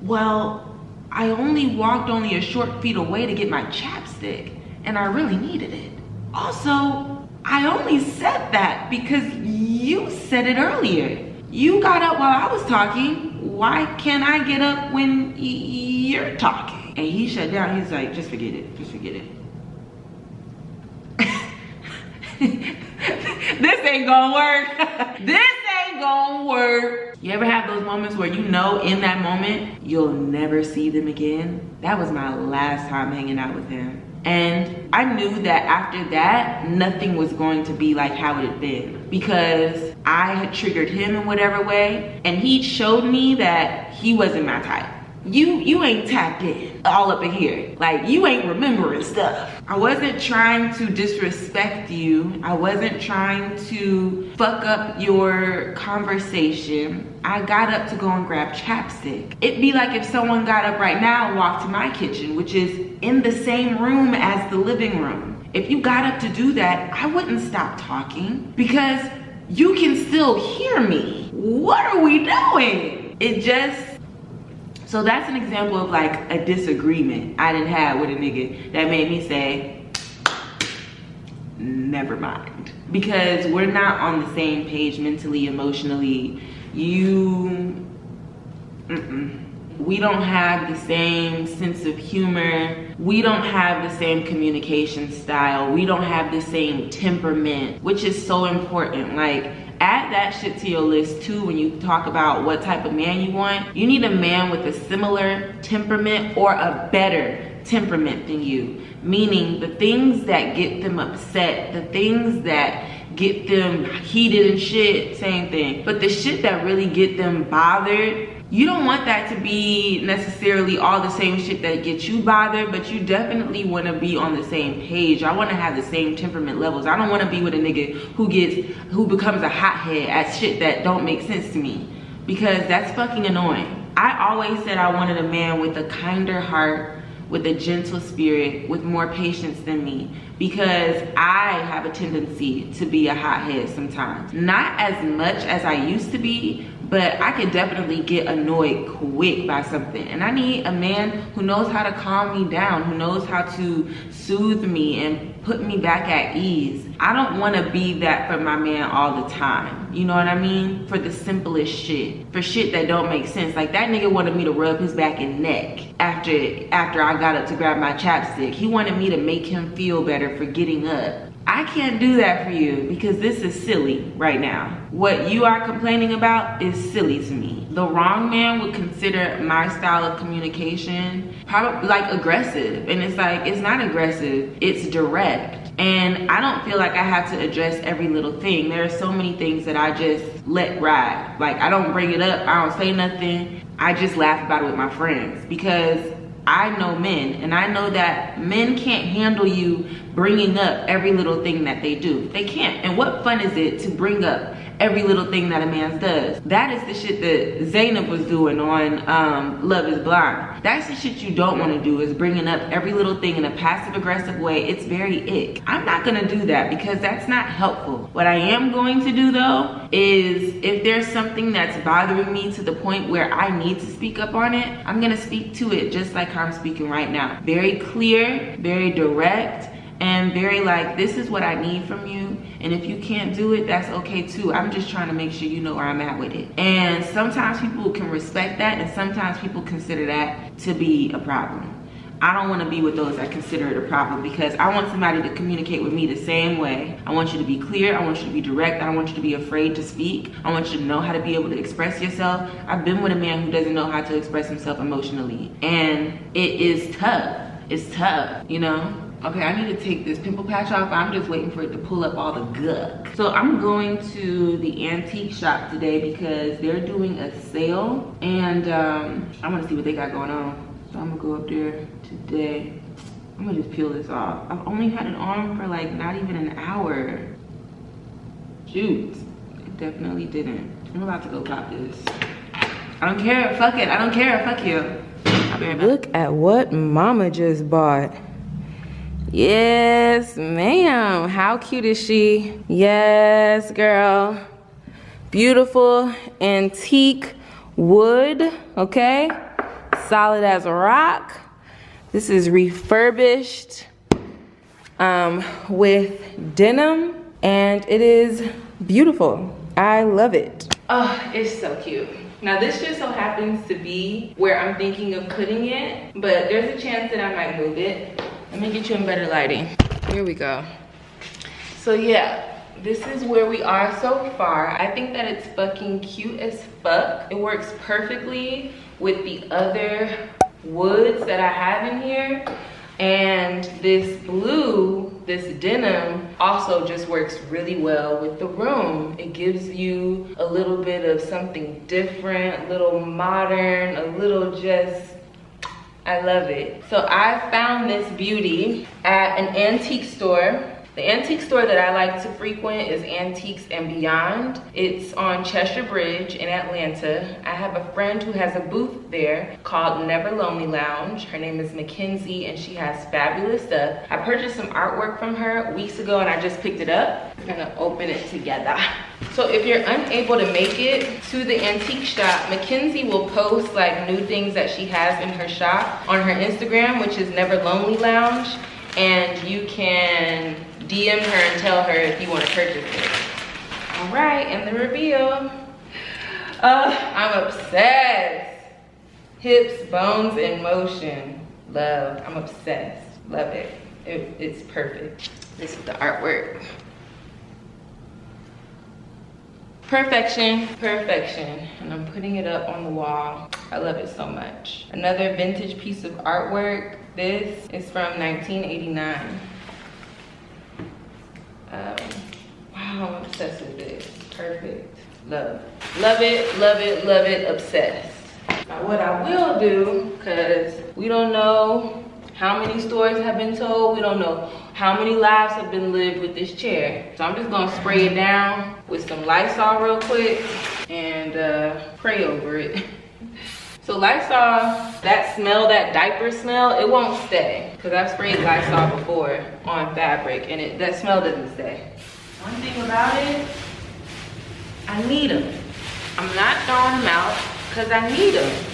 well, I only walked only a short feet away to get my chapstick, and I really needed it. Also, I only said that because you said it earlier. You got up while I was talking. Why can't I get up when you're talking? And he shut down. He's like, just forget it. Just forget it. This ain't gonna work. This ain't gonna work. You ever have those moments where you know in that moment you'll never see them again? That was my last time hanging out with him. And I knew that after that, nothing was going to be like how it had been, because I had triggered him in whatever way, and he showed me that he wasn't my type. You ain't tapped in all up in here. Like, you ain't remembering stuff. I wasn't trying to disrespect you. I wasn't trying to fuck up your conversation. I got up to go and grab chapstick. It'd be like if someone got up right now and walked to my kitchen, which is in the same room as the living room. If you got up to do that, I wouldn't stop talking because you can still hear me. What are we doing? So that's an example of like a disagreement I didn't have with a nigga that made me say, never mind. Because we're not on the same page mentally, emotionally. We don't have the same sense of humor. We don't have the same communication style. We don't have the same temperament, which is so important. Like, add that shit to your list too when you talk about what type of man you want. You need a man with a similar temperament or a better temperament than you. Meaning the things that get them upset, the things that get them heated and shit, same thing. But the shit that really get them bothered, you don't want that to be necessarily all the same shit that gets you bothered, but you definitely want to be on the same page. I want to have the same temperament levels. I don't want to be with a nigga who becomes a hothead at shit that don't make sense to me, because that's fucking annoying. I always said I wanted a man with a kinder heart, with a gentle spirit, with more patience than me, because I have a tendency to be a hothead sometimes. Not as much as I used to be, but I could definitely get annoyed quick by something. And I need a man who knows how to calm me down, who knows how to soothe me and put me back at ease. I don't want to be that for my man all the time. You know what I mean? For the simplest shit. For shit that don't make sense. Like, that nigga wanted me to rub his back and neck after I got up to grab my chapstick. He wanted me to make him feel better for getting up. I can't do that for you because this is silly right now. What you are complaining about is silly to me. The wrong man would consider my style of communication probably like aggressive. And it's like, it's not aggressive, it's direct. And I don't feel like I have to address every little thing. There are so many things that I just let ride. Like, I don't bring it up, I don't say nothing. I just laugh about it with my friends because I know men, and I know that men can't handle you bringing up every little thing that they do. They can't. And what fun is it to bring up every little thing that a man does? That is the shit that Zaynab was doing on Love is Blind. That's the shit you don't want to do, is bringing up every little thing in a passive aggressive way. It's very ick. I'm not gonna do that because that's not helpful. What I am going to do though is, if there's something that's bothering me to the point where I need to speak up on it, I'm gonna speak to it just like how I'm speaking right now. Very clear, very direct, and very like, this is what I need from you, and if you can't do it, that's okay too. I'm just trying to make sure you know where I'm at with it. And sometimes people can respect that, and sometimes people consider that to be a problem. I don't want to be with those that consider it a problem, because I want somebody to communicate with me the same way. I want you to be clear, I want you to be direct, I don't want you to be afraid to speak. I want you to know how to be able to express yourself. I've been with a man who doesn't know how to express himself emotionally, and it is tough. It's tough, you know? Okay, I need to take this pimple patch off. I'm just waiting for it to pull up all the gunk. So I'm going to the antique shop today because they're doing a sale, and I want to see what they got going on. So I'm gonna go up there today. I'm gonna just peel this off. I've only had it on for like not even an hour. Shoot, it definitely didn't. I'm about to go cop this. I don't care, fuck it, I don't care, fuck you. I'll be right back. Look at what mama just bought. Yes, ma'am. How cute is she? Yes, girl. Beautiful antique wood, okay? Solid as a rock. This is refurbished with denim, and it is beautiful. I love it. Oh, it's so cute. Now this just so happens to be where I'm thinking of putting it, but there's a chance that I might move it. Let me get you in better lighting. Here we go. So yeah, this is where we are so far. I think that it's fucking cute as fuck. It works perfectly with the other woods that I have in here. And this blue, this denim, also just works really well with the room. It gives you a little bit of something different, a little modern, a little just, I love it. So I found this beauty at an antique store. The antique store that I like to frequent is Antiques and Beyond. It's on Cheshire Bridge in Atlanta. I have a friend who has a booth there called Never Lonely Lounge. Her name is Mackenzie, and she has fabulous stuff. I purchased some artwork from her weeks ago, and I just picked it up. We're gonna open it together. So if you're unable to make it to the antique shop, Mackenzie will post like new things that she has in her shop on her Instagram, which is Never Lonely Lounge, and you can DM her and tell her if you want to purchase it. All right, and the reveal. I'm obsessed. Hips, bones in motion. Love, I'm obsessed. Love it. It's perfect. This is the artwork. Perfection, perfection. And I'm putting it up on the wall. I love it so much. Another vintage piece of artwork. This is from 1989. Wow, I'm obsessed with this. Perfect. Love. Love it, love it, love it, obsessed. Now what I will do, because we don't know how many stories have been told, we don't know how many lives have been lived with this chair. So I'm just gonna spray it down with some Lysol real quick and pray over it. So Lysol, that smell, that diaper smell, it won't stay. Because I've sprayed Lysol before on fabric, and that smell doesn't stay. One thing about it, I need them. I'm not throwing them out because I need them.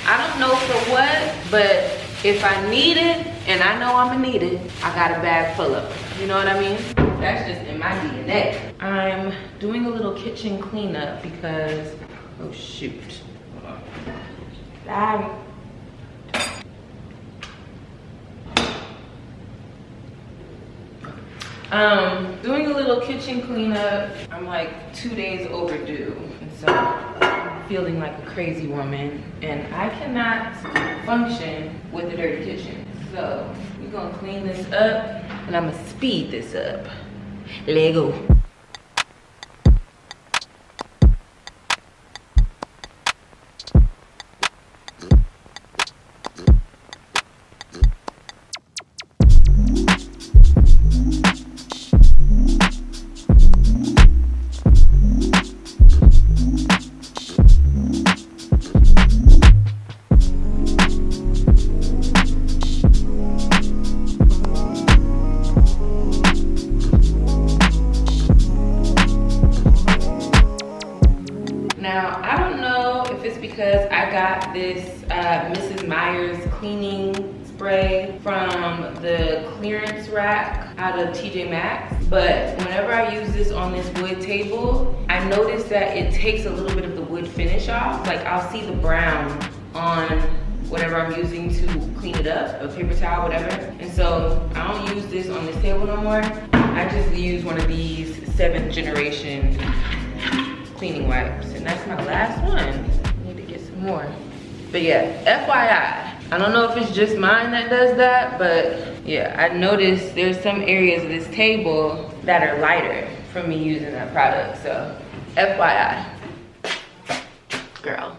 I don't know for what, but if I need it, and I know I'm gonna need it, I got a bag full of them. You know what I mean? That's just in my DNA. I'm doing a little kitchen cleanup because, oh shoot. Doing a little kitchen cleanup. I'm like 2 days overdue, and so I'm feeling like a crazy woman, and I cannot function with a dirty kitchen. So we're gonna clean this up, and I'm gonna speed this up. Lego. Now, I don't know if it's because I got this Mrs. Meyer's cleaning spray from the clearance rack out of TJ Maxx, but whenever I use this on this wood table, I notice that it takes a little bit of the wood finish off. Like, I'll see the brown on whatever I'm using to clean it up, a paper towel, whatever. And so I don't use this on this table no more. I just use one of these 7th generation cleaning wipes, and that's my last one. I need to get some more. But yeah, FYI, I don't know if it's just mine that does that, but yeah, I noticed there's some areas of this table that are lighter from me using that product. So FYI, girl.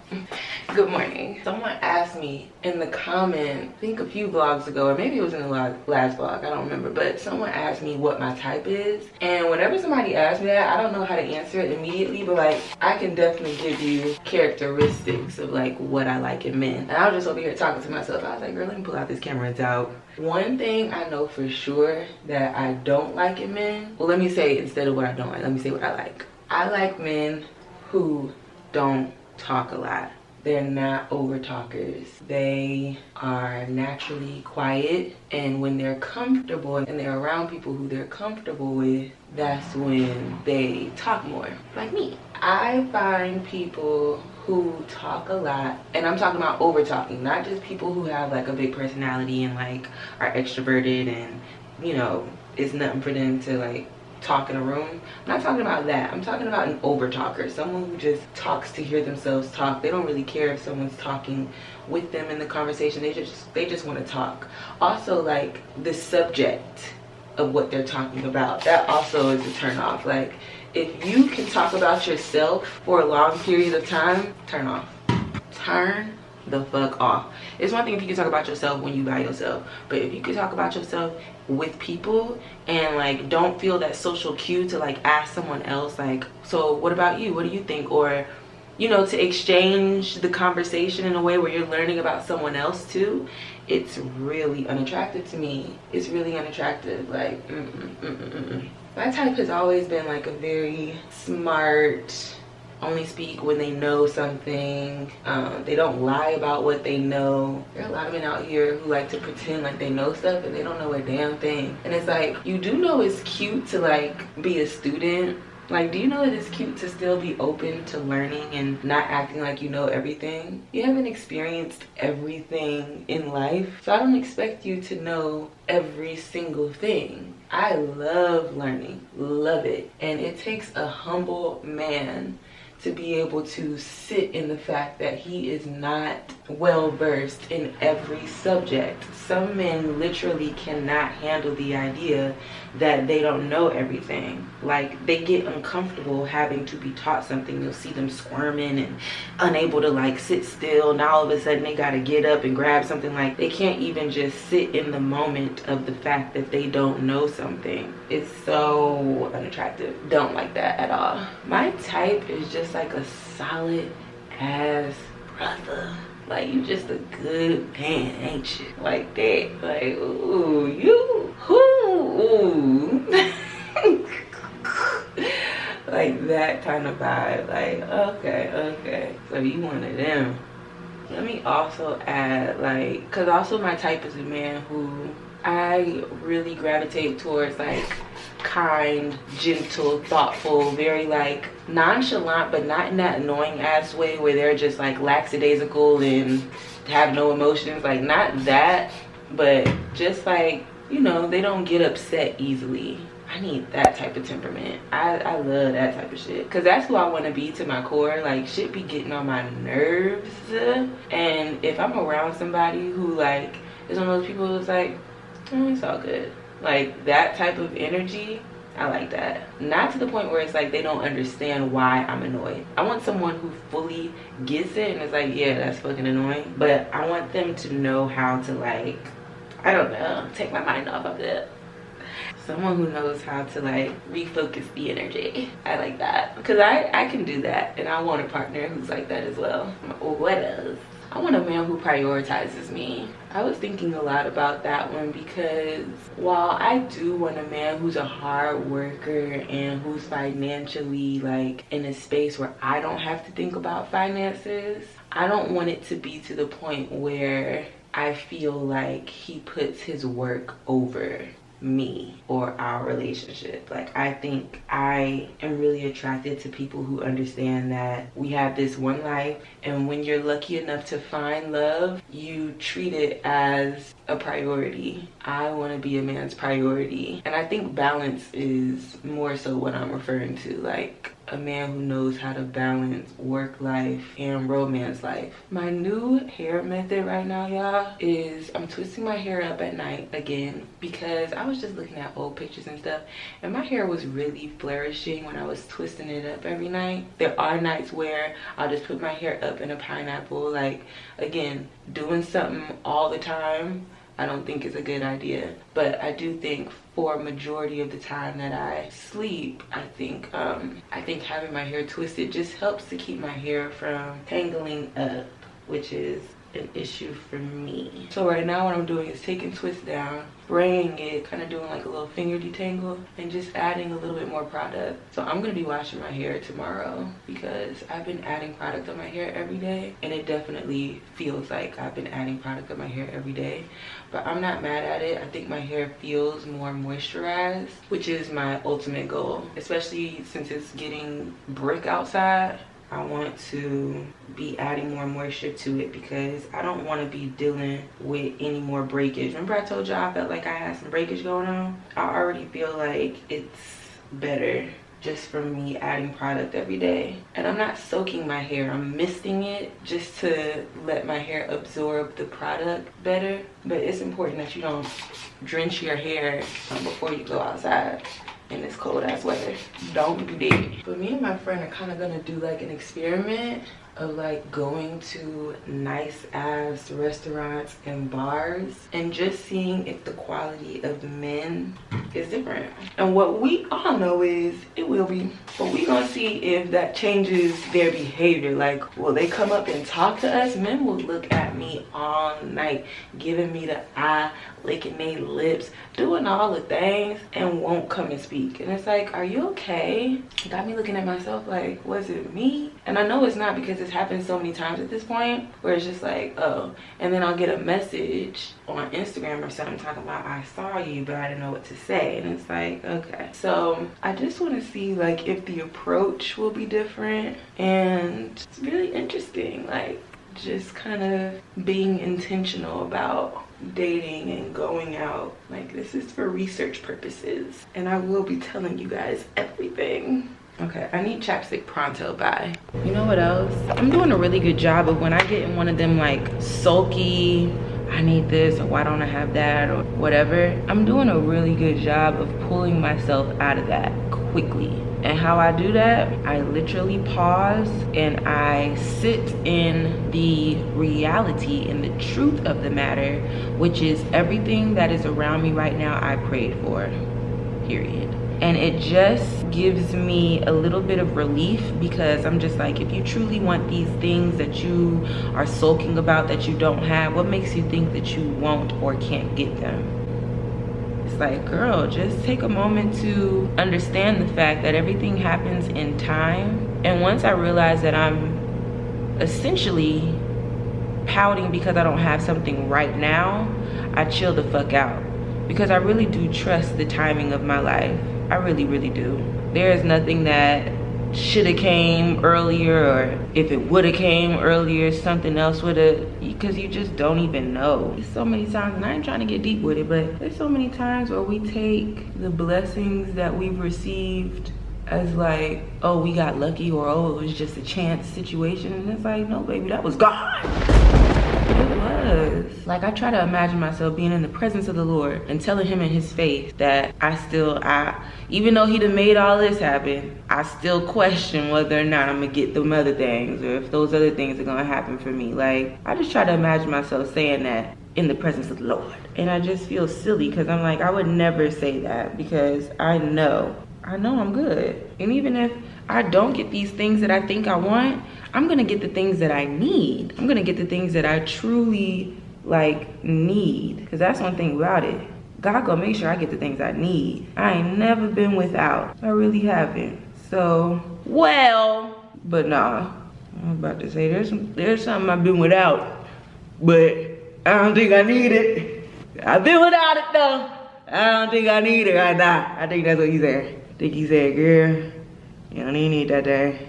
Good morning. Someone asked me in the comment, I think a few vlogs ago, or maybe it was in the last vlog, I don't remember, but someone asked me what my type is. And whenever somebody asks me that, I don't know how to answer it immediately, but like, I can definitely give you characteristics of like what I like in men. And I was just over here talking to myself. I was like, girl, let me pull out this camera and out. One thing I know for sure that I don't like in men, well, let me say instead of what I don't like, let me say what I like. I like men who don't talk a lot. They're not over talkers. They are naturally quiet, and when they're comfortable and they're around people who they're comfortable with, that's when they talk more. Like me. I find people who talk a lot, and I'm talking about over talking, not just people who have like a big personality and like are extroverted and, you know, it's nothing for them to like talk in a room. I'm not talking about that. I'm talking about an over talker, someone who just talks to hear themselves talk. They don't really care if someone's talking with them in the conversation. They just want to talk. Also, like, the subject of what they're talking about, that also is a turn off. Like, if you can talk about yourself for a long period of time, turn off. Turn the fuck off. It's one thing if you can talk about yourself when you by yourself, but if you can talk about yourself with people and like don't feel that social cue to like ask someone else like, so what about you, what do you think, or you know, to exchange the conversation in a way where you're learning about someone else too, it's really unattractive to me. It's really unattractive. Like my type has always been like a very smart, only speak when they know something. They don't lie about what they know. There are a lot of men out here who like to pretend like they know stuff and they don't know a damn thing. And it's like, you do know it's cute to like be a student. Like, do you know that it's cute to still be open to learning and not acting like you know everything? You haven't experienced everything in life, so I don't expect you to know every single thing. I love learning, love it. And it takes a humble man to be able to sit in the fact that he is not well versed in every subject. Some men literally cannot handle the idea that they don't know everything. Like, they get uncomfortable having to be taught something. You'll see them squirming and unable to like sit still. Now all of a sudden they gotta get up and grab something. Like, they can't even just sit in the moment of the fact that they don't know something. It's so unattractive. Don't like that at all. My type is just like a solid ass brother. Like, you just a good man, ain't you? Like that. Like, ooh, you, ooh. Like that kind of vibe. Like, okay. So you one of them. Let me also add, like, cause also my type is a man who I really gravitate towards, like, kind, gentle, thoughtful, very like nonchalant, but not in that annoying ass way where they're just like lackadaisical and have no emotions. Like, not that, but just like, you know, they don't get upset easily. I need that type of temperament. I love that type of shit, because that's who I want to be to my core. Like, shit be getting on my nerves, and if I'm around somebody who like is one of those people who's like, it's all good, like that type of energy, I like that. Not to the point where it's like they don't understand why I'm annoyed. I want someone who fully gets it and is like, yeah, that's fucking annoying, but I want them to know how to, like, I don't know, take my mind off of it. Someone who knows how to like refocus the energy. I like that, because I can do that, and I want a partner who's like that as well. What else? I want a man who prioritizes me. I was thinking a lot about that one, because while I do want a man who's a hard worker and who's financially like in a space where I don't have to think about finances, I don't want it to be to the point where I feel like he puts his work over me or our relationship. Like, I think I am really attracted to people who understand that we have this one life, and when you're lucky enough to find love, you treat it as a priority. I want to be a man's priority, and I think balance is more so what I'm referring to. Like, a man who knows how to balance work life and romance life. My new hair method right now, y'all, is I'm twisting my hair up at night again, because I was just looking at old pictures and stuff, and my hair was really flourishing when I was twisting it up every night. There are nights where I'll just put my hair up in a pineapple. Like, again, doing something all the time I don't think is a good idea, but I do think for a majority of the time that I sleep, I think having my hair twisted just helps to keep my hair from tangling up, which is an issue for me. So right now what I'm doing is taking twists down, spraying it, kind of doing like a little finger detangle, and just adding a little bit more product. So I'm gonna be washing my hair tomorrow, because I've been adding product on my hair every day, and it definitely feels like I've been adding product on my hair every day. But I'm not mad at it. I think my hair feels more moisturized, which is my ultimate goal, especially since it's getting brick outside. I want to be adding more moisture to it, because I don't want to be dealing with any more breakage. Remember I told y'all I felt like I had some breakage going on? I already feel like it's better just from me adding product every day. And I'm not soaking my hair, I'm misting it just to let my hair absorb the product better. But it's important that you don't drench your hair before you go outside in this cold ass weather. Don't do that. But me and my friend are kind of gonna do like an experiment of like going to nice ass restaurants and bars and just seeing if the quality of men is different. And what we all know is it will be, but we gonna see if that changes their behavior. Like, will they come up and talk to us? Men will look at me all night, giving me the eye, licking their lips, doing all the things, and won't come and speak. And it's like, are you okay? Got me looking at myself like, was it me? And I know it's not, because it's happened so many times at this point where it's just like, oh. And then I'll get a message on Instagram or something talking about, I saw you but I didn't know what to say. And it's like, okay. So I just want to see like if the approach will be different, and it's really interesting, like just kind of being intentional about dating and going out. Like, this is for research purposes, and I will be telling you guys everything. Okay, I need chapstick pronto. Bye. You know what else? I'm doing a really good job of when I get in one of them like sulky, I need this, or why don't I have that, or whatever, I'm doing a really good job of pulling myself out of that quickly. And how I do that, I literally pause and I sit in the reality and the truth of the matter, which is everything that is around me right now I prayed for, period. And it just gives me a little bit of relief, because I'm just like, if you truly want these things that you are sulking about that you don't have, what makes you think that you won't or can't get them? It's like, girl, just take a moment to understand the fact that everything happens in time. And once I realize that I'm essentially pouting because I don't have something right now, I chill the fuck out, because I really do trust the timing of my life. I really, really do. There is nothing that should have came earlier, or if it would have came earlier, something else would have, because you just don't even know. There's so many times, and I ain't trying to get deep with it, but there's so many times where we take the blessings that we've received as like, oh, we got lucky, or oh, it was just a chance situation. And it's like, no, baby, that was God. It was. Like, I try to imagine myself being in the presence of the Lord and telling him in his face that I even though he done made all this happen, I still question whether or not I'm gonna get them other things, or if those other things are gonna happen for me. Like, I just try to imagine myself saying that in the presence of the Lord. And I just feel silly, because I'm like, I would never say that, because I know I'm good. And even if I don't get these things that I think I want, I'm gonna get the things that I need. I'm gonna get the things that I truly like need, because that's one thing about it. God gonna make sure I get the things I need. I ain't never been without. I really haven't. So, well, but nah. I'm about to say there's something I've been without, but I don't think I need it. I've been without it though. I don't think I need it right now. I think that's what he said. I think he said, girl, you don't even need that thing.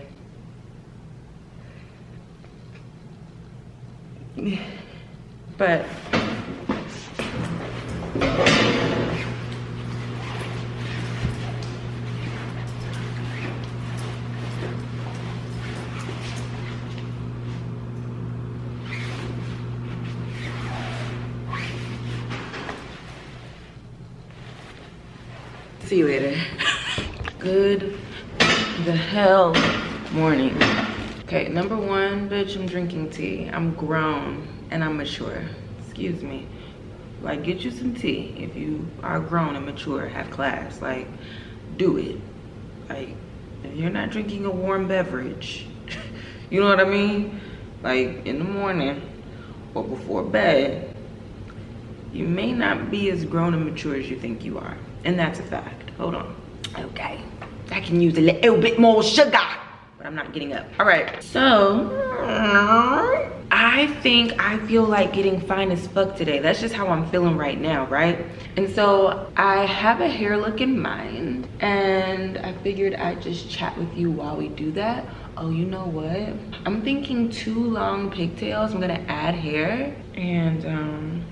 But see you later. Good the hell morning. Okay, number one, bitch, I'm drinking tea. I'm grown and I'm mature. Excuse me. Like, get you some tea. If you are grown and mature, have class, like, do it. Like, if you're not drinking a warm beverage, you know what I mean? Like, in the morning or before bed, you may not be as grown and mature as you think you are. And that's a fact. Hold on. Okay. I can use a little bit more sugar, but I'm not getting up. All right. So, I feel like getting fine as fuck today. That's just how I'm feeling right now, right? And so I have a hair look in mind, and I figured I'd just chat with you while we do that. Oh, you know what? I'm thinking 2 long pigtails. I'm gonna add hair, and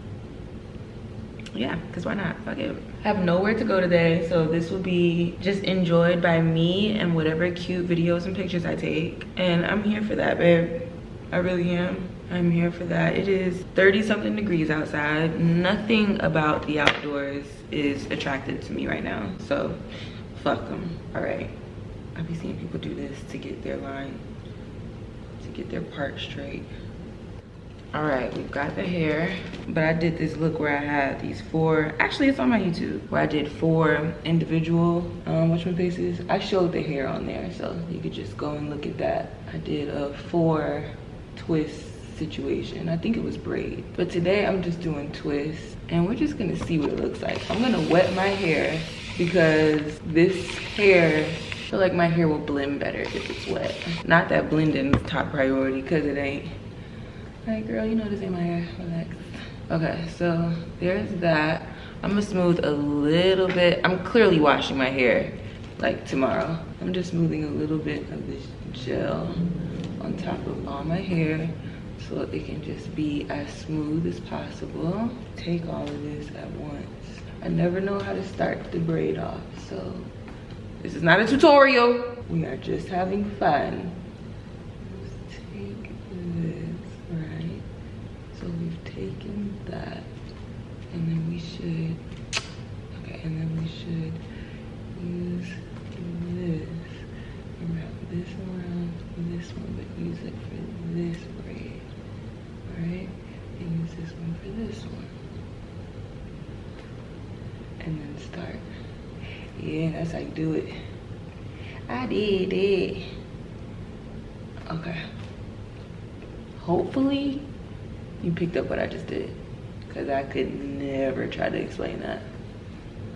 yeah, because why not? Fuck it. I have nowhere to go today, so this will be just enjoyed by me and whatever cute videos and pictures I take. And I'm here for that, babe. I really am. I'm here for that. It is 30-something degrees outside. Nothing about the outdoors is attractive to me right now, so fuck them. All right. I be seeing people do this to get their line, to get their part straight. All right, we've got the hair, but I did this look where I had these 4, actually it's on my YouTube, where I did 4 individual faces. I showed the hair on there, so you could just go and look at that. I did a 4 twist situation. I think it was braid, but today I'm just doing twists, and we're just gonna see what it looks like. I'm gonna wet my hair, because this hair, I feel like my hair will blend better if it's wet. Not that blending is top priority, because it ain't. Like, girl, you know this ain't my hair. Relax. Okay, so there's that. I'm gonna smooth a little bit. I'm clearly washing my hair like tomorrow. I'm just smoothing a little bit of this gel on top of all my hair so it can just be as smooth as possible. Take all of this at once. I never know how to start the braid off, so this is not a tutorial. We are just having fun. Taking that, and then we should, okay, and then we should use this and wrap this around this one, but use it for this braid, alright? And use this one for this one. And then start. Yeah, that's how you do it. I did it. Okay. Hopefully, you picked up what I just did, because I could never try to explain that.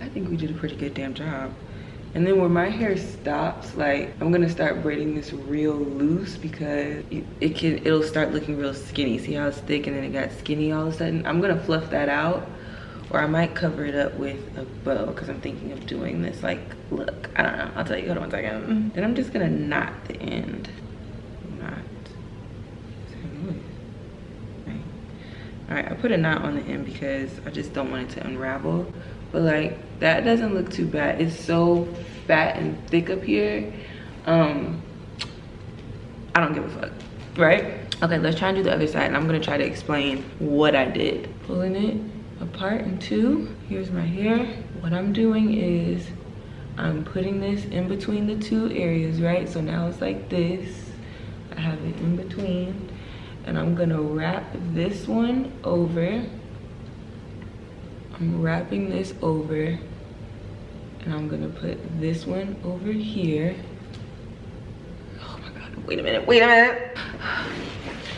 I think we did a pretty good damn job. And then where my hair stops, like, I'm gonna start braiding this real loose, because it'll start looking real skinny. See how it's thick and then it got skinny all of a sudden? I'm gonna fluff that out Or I might cover it up with a bow because I'm thinking of doing this like look. I don't know. I'll tell you. Hold on 1 second. Then I'm just gonna knot the end. Knot. Right. All right, I put a knot on the end because I just don't want it to unravel. But like that doesn't look too bad. It's so fat and thick up here. I don't give a fuck, right? Okay, let's try and do the other side, and I'm gonna try to explain what I did. Pulling it apart in two. Here's my hair. What I'm doing is I'm putting this in between the two areas, right? So now it's like this. I have it in between, and I'm gonna wrap this one over. I'm wrapping this over, and I'm gonna put this one over here. Oh my God, wait a minute.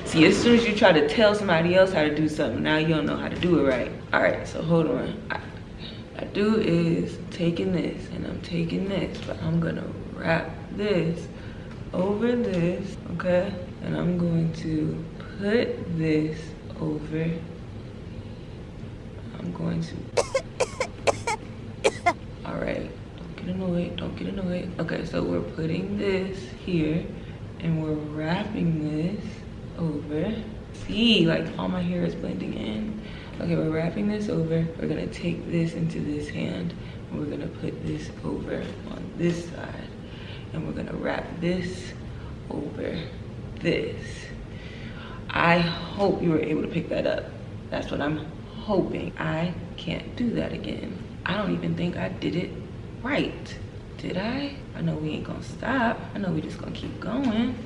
See, as soon as you try to tell somebody else how to do something, now you don't know how to do it right. All right, so hold on. I do is taking this, and I'm taking this, but I'm gonna wrap this over this, okay? And I'm going to put this over. I'm going to. All right, don't get annoyed. Okay, so we're putting this here, and we're wrapping this over. See, like all my hair is blending in. Okay, we're wrapping this over. We're gonna take this into this hand, and we're gonna put this over on this side, and we're gonna wrap this over this. I hope you were able to pick that up. That's what I'm hoping. I can't do that again. I don't even think I did it right. Did I? I know we ain't gonna stop. I know we just gonna keep going.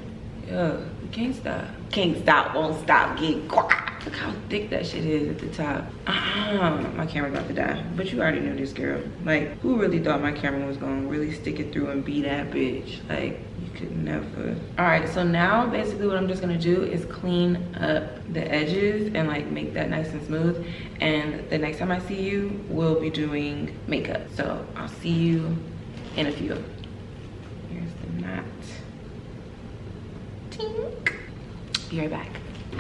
Yeah, we can't stop. Can't stop, won't stop, get quiet. Look how thick that shit is at the top. My camera about to die. But you already knew this, girl. Like, who really thought my camera was gonna really stick it through and be that bitch? Like, you could never. All right, so now basically what I'm just gonna do is clean up the edges and like make that nice and smooth. And the next time I see you, we'll be doing makeup. So I'll see you in a few. Here's the knot. Tink. Be right back.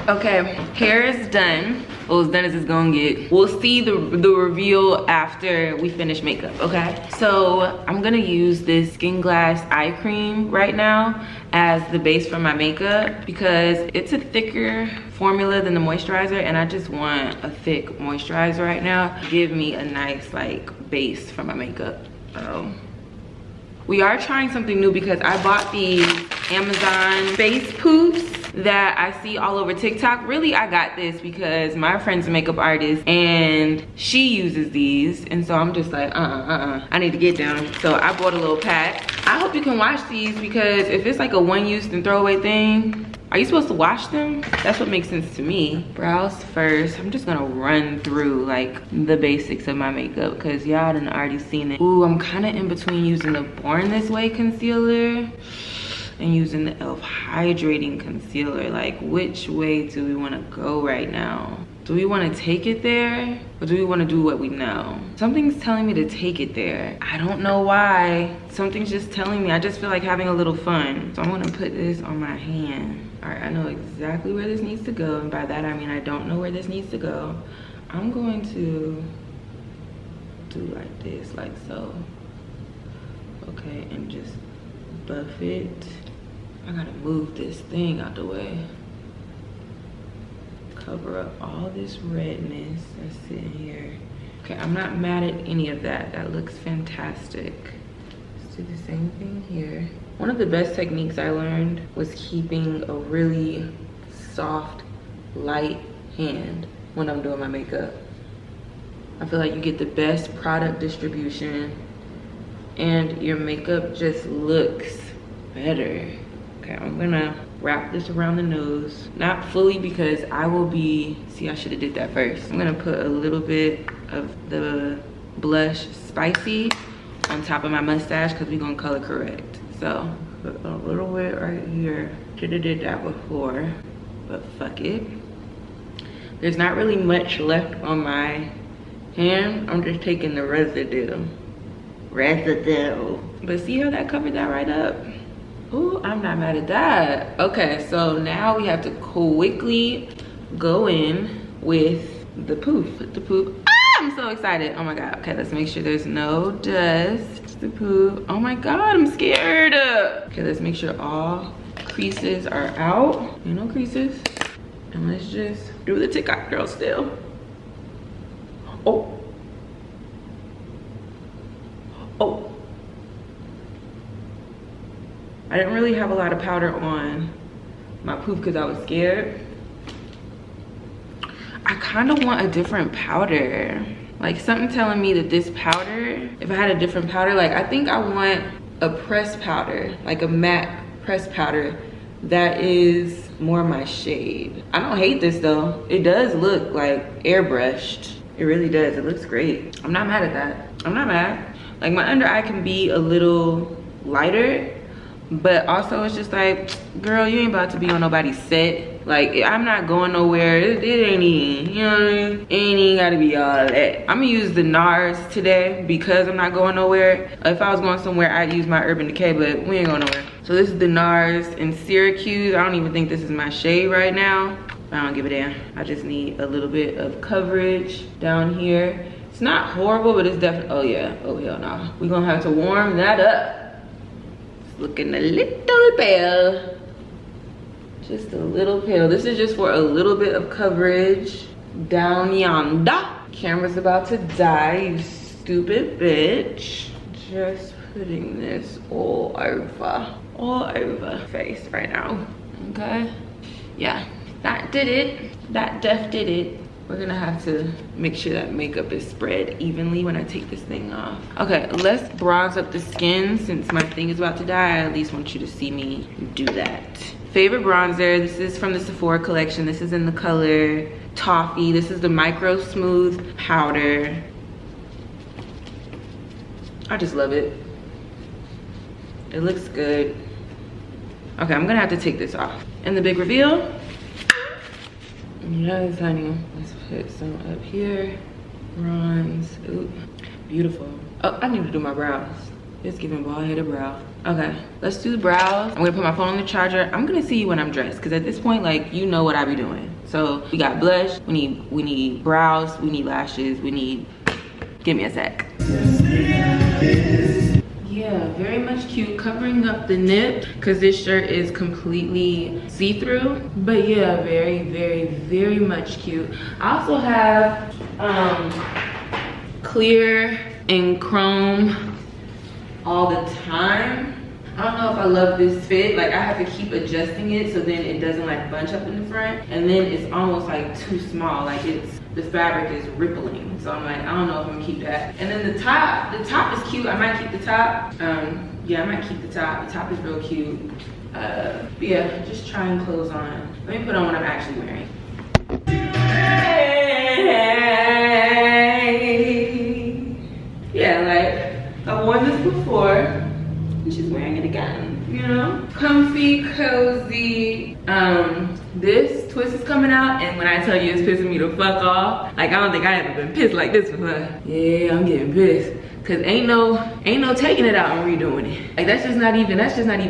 Okay, hair is done. Well, as done as it's gonna get. We'll see the reveal after we finish makeup, okay? So I'm gonna use this Skin Glass eye cream right now as the base for my makeup because it's a thicker formula than the moisturizer, and I just want a thick moisturizer right now. Give me a nice like base for my makeup. We are trying something new because I bought these Amazon face poofs that I see all over TikTok. Really, I got this because my friend's a makeup artist and she uses these, and so I'm just like, I need to get them. So I bought a little pack. I hope you can wash these because if it's like a one-use and throwaway thing, are you supposed to wash them? That's what makes sense to me. Brows first. I'm just gonna run through like the basics of my makeup because y'all done already seen it. Ooh, I'm kind of in between using the Born This Way concealer and using the e.l.f. hydrating concealer. Like, which way do we want to go right now? Do we want to take it there, or do we want to do what we know? Something's telling me to take it there. I don't know why. Something's just telling me. I just feel like having a little fun. So I'm gonna put this on my hand. All right, I know exactly where this needs to go, and by that I mean I don't know where this needs to go. I'm going to do like this, like so. Okay, and just buff it. I gotta move this thing out the way. Cover up all this redness that's sitting here. Okay, I'm not mad at any of that. That looks fantastic. Let's do the same thing here. One of the best techniques I learned was keeping a really soft, light hand when I'm doing my makeup. I feel like you get the best product distribution and your makeup just looks better. Okay, I'm gonna wrap this around the nose. Not fully because I will be, see, I should have did that first. I'm gonna put a little bit of the blush Spicy on top of my mustache because we're gonna color correct. So, put a little bit right here. Should have did that before, but fuck it. There's not really much left on my hand. I'm just taking the residue. But see how that covered that right up? Ooh, I'm not mad at that. Okay, so now we have to quickly go in with the poof. Put the poof. Ah, I'm so so excited. Oh my God. Okay, let's make sure there's no dust. The poop. Oh my God, I'm scared. Okay, let's make sure all creases are out. Ain't no creases. And let's just do the TikTok girl still. Oh. Oh. I didn't really have a lot of powder on my poop because I was scared. I kind of want a different powder. Like something telling me that this powder, if I had a different powder, like I think I want a pressed powder, like a matte pressed powder that is more my shade. I don't hate this though. It does look like airbrushed. It really does, it looks great. I'm not mad at that. I'm not mad. Like my under eye can be a little lighter, but also it's just like, girl, you ain't about to be on nobody's set. Like I'm not going nowhere. It ain't even, you know what I mean? It ain't even gotta be all that. I'm gonna use the NARS today because I'm not going nowhere. If I was going somewhere, I'd use my Urban Decay, but we ain't going nowhere. So this is the NARS in Syracuse. I don't even think this is my shade right now. I don't give a damn. I just need a little bit of coverage down here. It's not horrible, but it's definitely, oh yeah, oh hell no. We're gonna have to warm that up. It's looking a little pale. Just a little pale. This is just for a little bit of coverage down yonder. Camera's about to die, you stupid bitch. Just putting this all over face right now, okay? Yeah, that did it. That def did it. We're gonna have to make sure that makeup is spread evenly when I take this thing off. Okay, let's bronze up the skin. Since my thing is about to die, I at least want you to see me do that. Favorite bronzer, this is from the Sephora collection. This is in the color Toffee. This is the Micro Smooth Powder. I just love it. It looks good. Okay, I'm gonna have to take this off. And the big reveal. Yes, honey. Let's put some up here. Bronze. Ooh, beautiful. Oh, I need to do my brows. It's giving bald-headed brow. Okay, let's do the brows. I'm gonna put my phone on the charger. I'm gonna see you when I'm dressed, because at this point, like, you know what I be doing. So we got blush, we need brows, we need lashes, we need, give me a sec. Yeah, very much cute, covering up the nip because this shirt is completely see-through. But yeah, very much cute. I also have clear and chrome all the time. I don't know if I love this fit. Like I have to keep adjusting it so then it doesn't like bunch up in the front, and then it's almost like too small. Like the fabric is rippling. So I'm like, I don't know if I'm gonna keep that. And then the top is cute. I might keep the top. Yeah, I might keep the top. The top is real cute. But yeah, just trying clothes on. Let me put on what I'm actually wearing. Yeah, like I've worn this before, and she's wearing it again, you know? Comfy, cozy. This twist is coming out, and when I tell you it's pissing me the fuck off, like I don't think I ever been pissed like this before. Yeah, I'm getting pissed. Cause ain't no taking it out and redoing it. Like that's just not even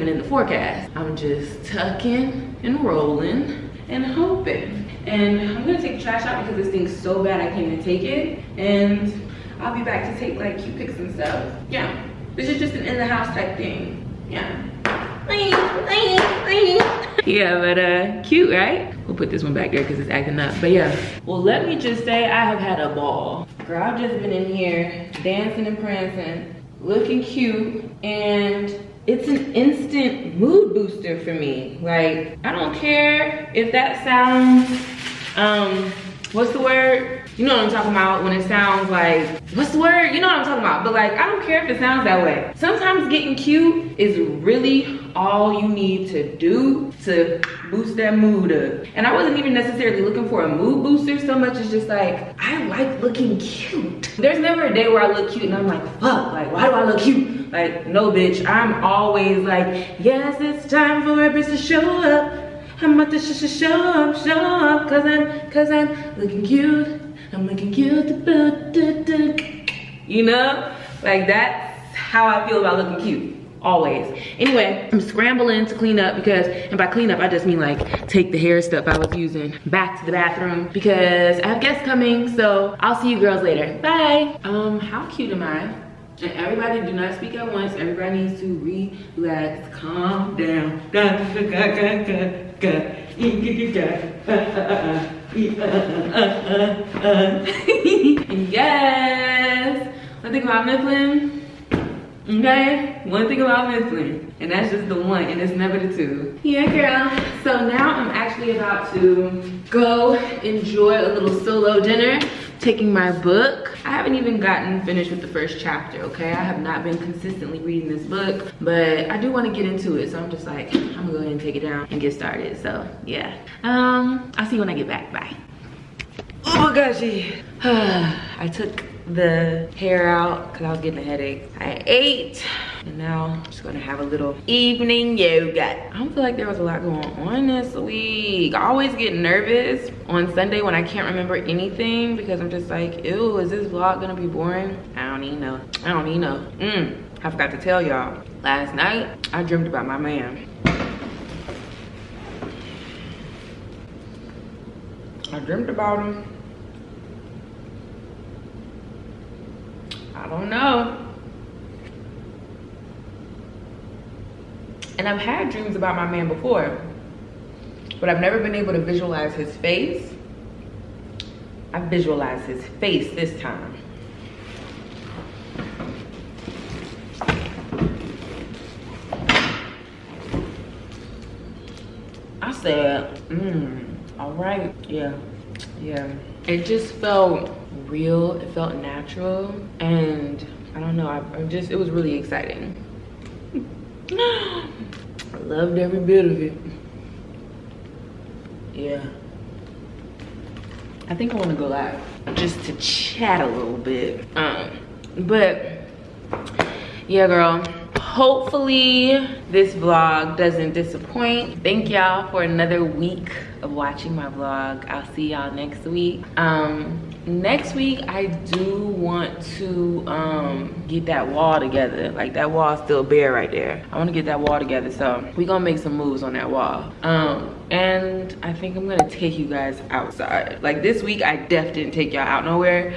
in the forecast. I'm just tucking and rolling and hoping. And I'm gonna take the trash out because this thing's so bad I can't even take it. And I'll be back to take like cute pics and stuff. Yeah, this is just an in the house type thing. Yeah. Yeah, but cute, right? We'll put this one back there because it's acting up. But yeah, well, let me just say I have had a ball. Girl, I've just been in here dancing and prancing, looking cute, and it's an instant mood booster for me. Like, I don't care if that sounds, what's the word? You know what I'm talking about when it sounds like, what's the word? You know what I'm talking about. But like, I don't care if it sounds that way. Sometimes getting cute is really all you need to do to boost that mood up. And I wasn't even necessarily looking for a mood booster so much as just like, I like looking cute. There's never a day where I look cute and I'm like, fuck, like, why do I look cute? Like, no bitch, I'm always like, yes, it's time for a bitch to show up. I'm about to show up, cause I'm looking cute. I'm looking cute, you know? Like that's how I feel about looking cute. always. Anyway, I'm scrambling to clean up because, and by clean up, I just mean like take the hair stuff I was using back to the bathroom because I have guests coming, so I'll see you girls later. Bye. How cute am I? And everybody do not speak at once. Everybody needs to relax, calm down. Yes. One thing about Mifflin, okay? One thing about Mifflin, and that's just the one, and it's never the two. Yeah, girl. So now I'm actually about to go enjoy a little solo dinner, taking my book. I haven't even gotten finished with the first chapter, okay? I have not been consistently reading this book, but I do want to get into it, so I'm just like, I'm gonna go ahead and take it down and get started. So yeah, I'll see you when I get back. Bye. Oh my gosh, I took the hair out because I was getting a headache. I ate, and now I'm just gonna have a little evening yoga. I don't feel like there was a lot going on this week. I always get nervous on Sunday when I can't remember anything because I'm just like, ew, is this vlog gonna be boring? I don't even know. I forgot to tell y'all. Last night, I dreamed about my man. I dreamt about him. I don't know. And I've had dreams about my man before, but I've never been able to visualize his face. I visualized his face this time. I said, all right, yeah. It just felt real, it felt natural, and I don't know, it was really exciting. I loved every bit of it. Yeah. I think I want to go live just to chat a little bit. But yeah, girl. Hopefully this vlog doesn't disappoint. Thank y'all for another week of watching my vlog. I'll see y'all next week. Next week I do want to get that wall together. Like, that wall's still bare right there. I want to get that wall together, so we gonna make some moves on that wall. And I think I'm gonna take you guys outside. Like, this week I didn't take y'all out nowhere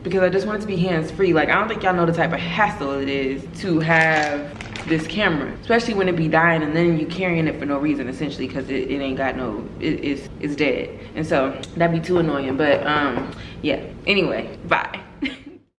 because I just want it to be hands-free. Like, I don't think y'all know the type of hassle it is to have this camera, especially when it be dying and then you carrying it for no reason, essentially, because it ain't got no, it's dead. And so that'd be too annoying. But yeah, anyway, bye.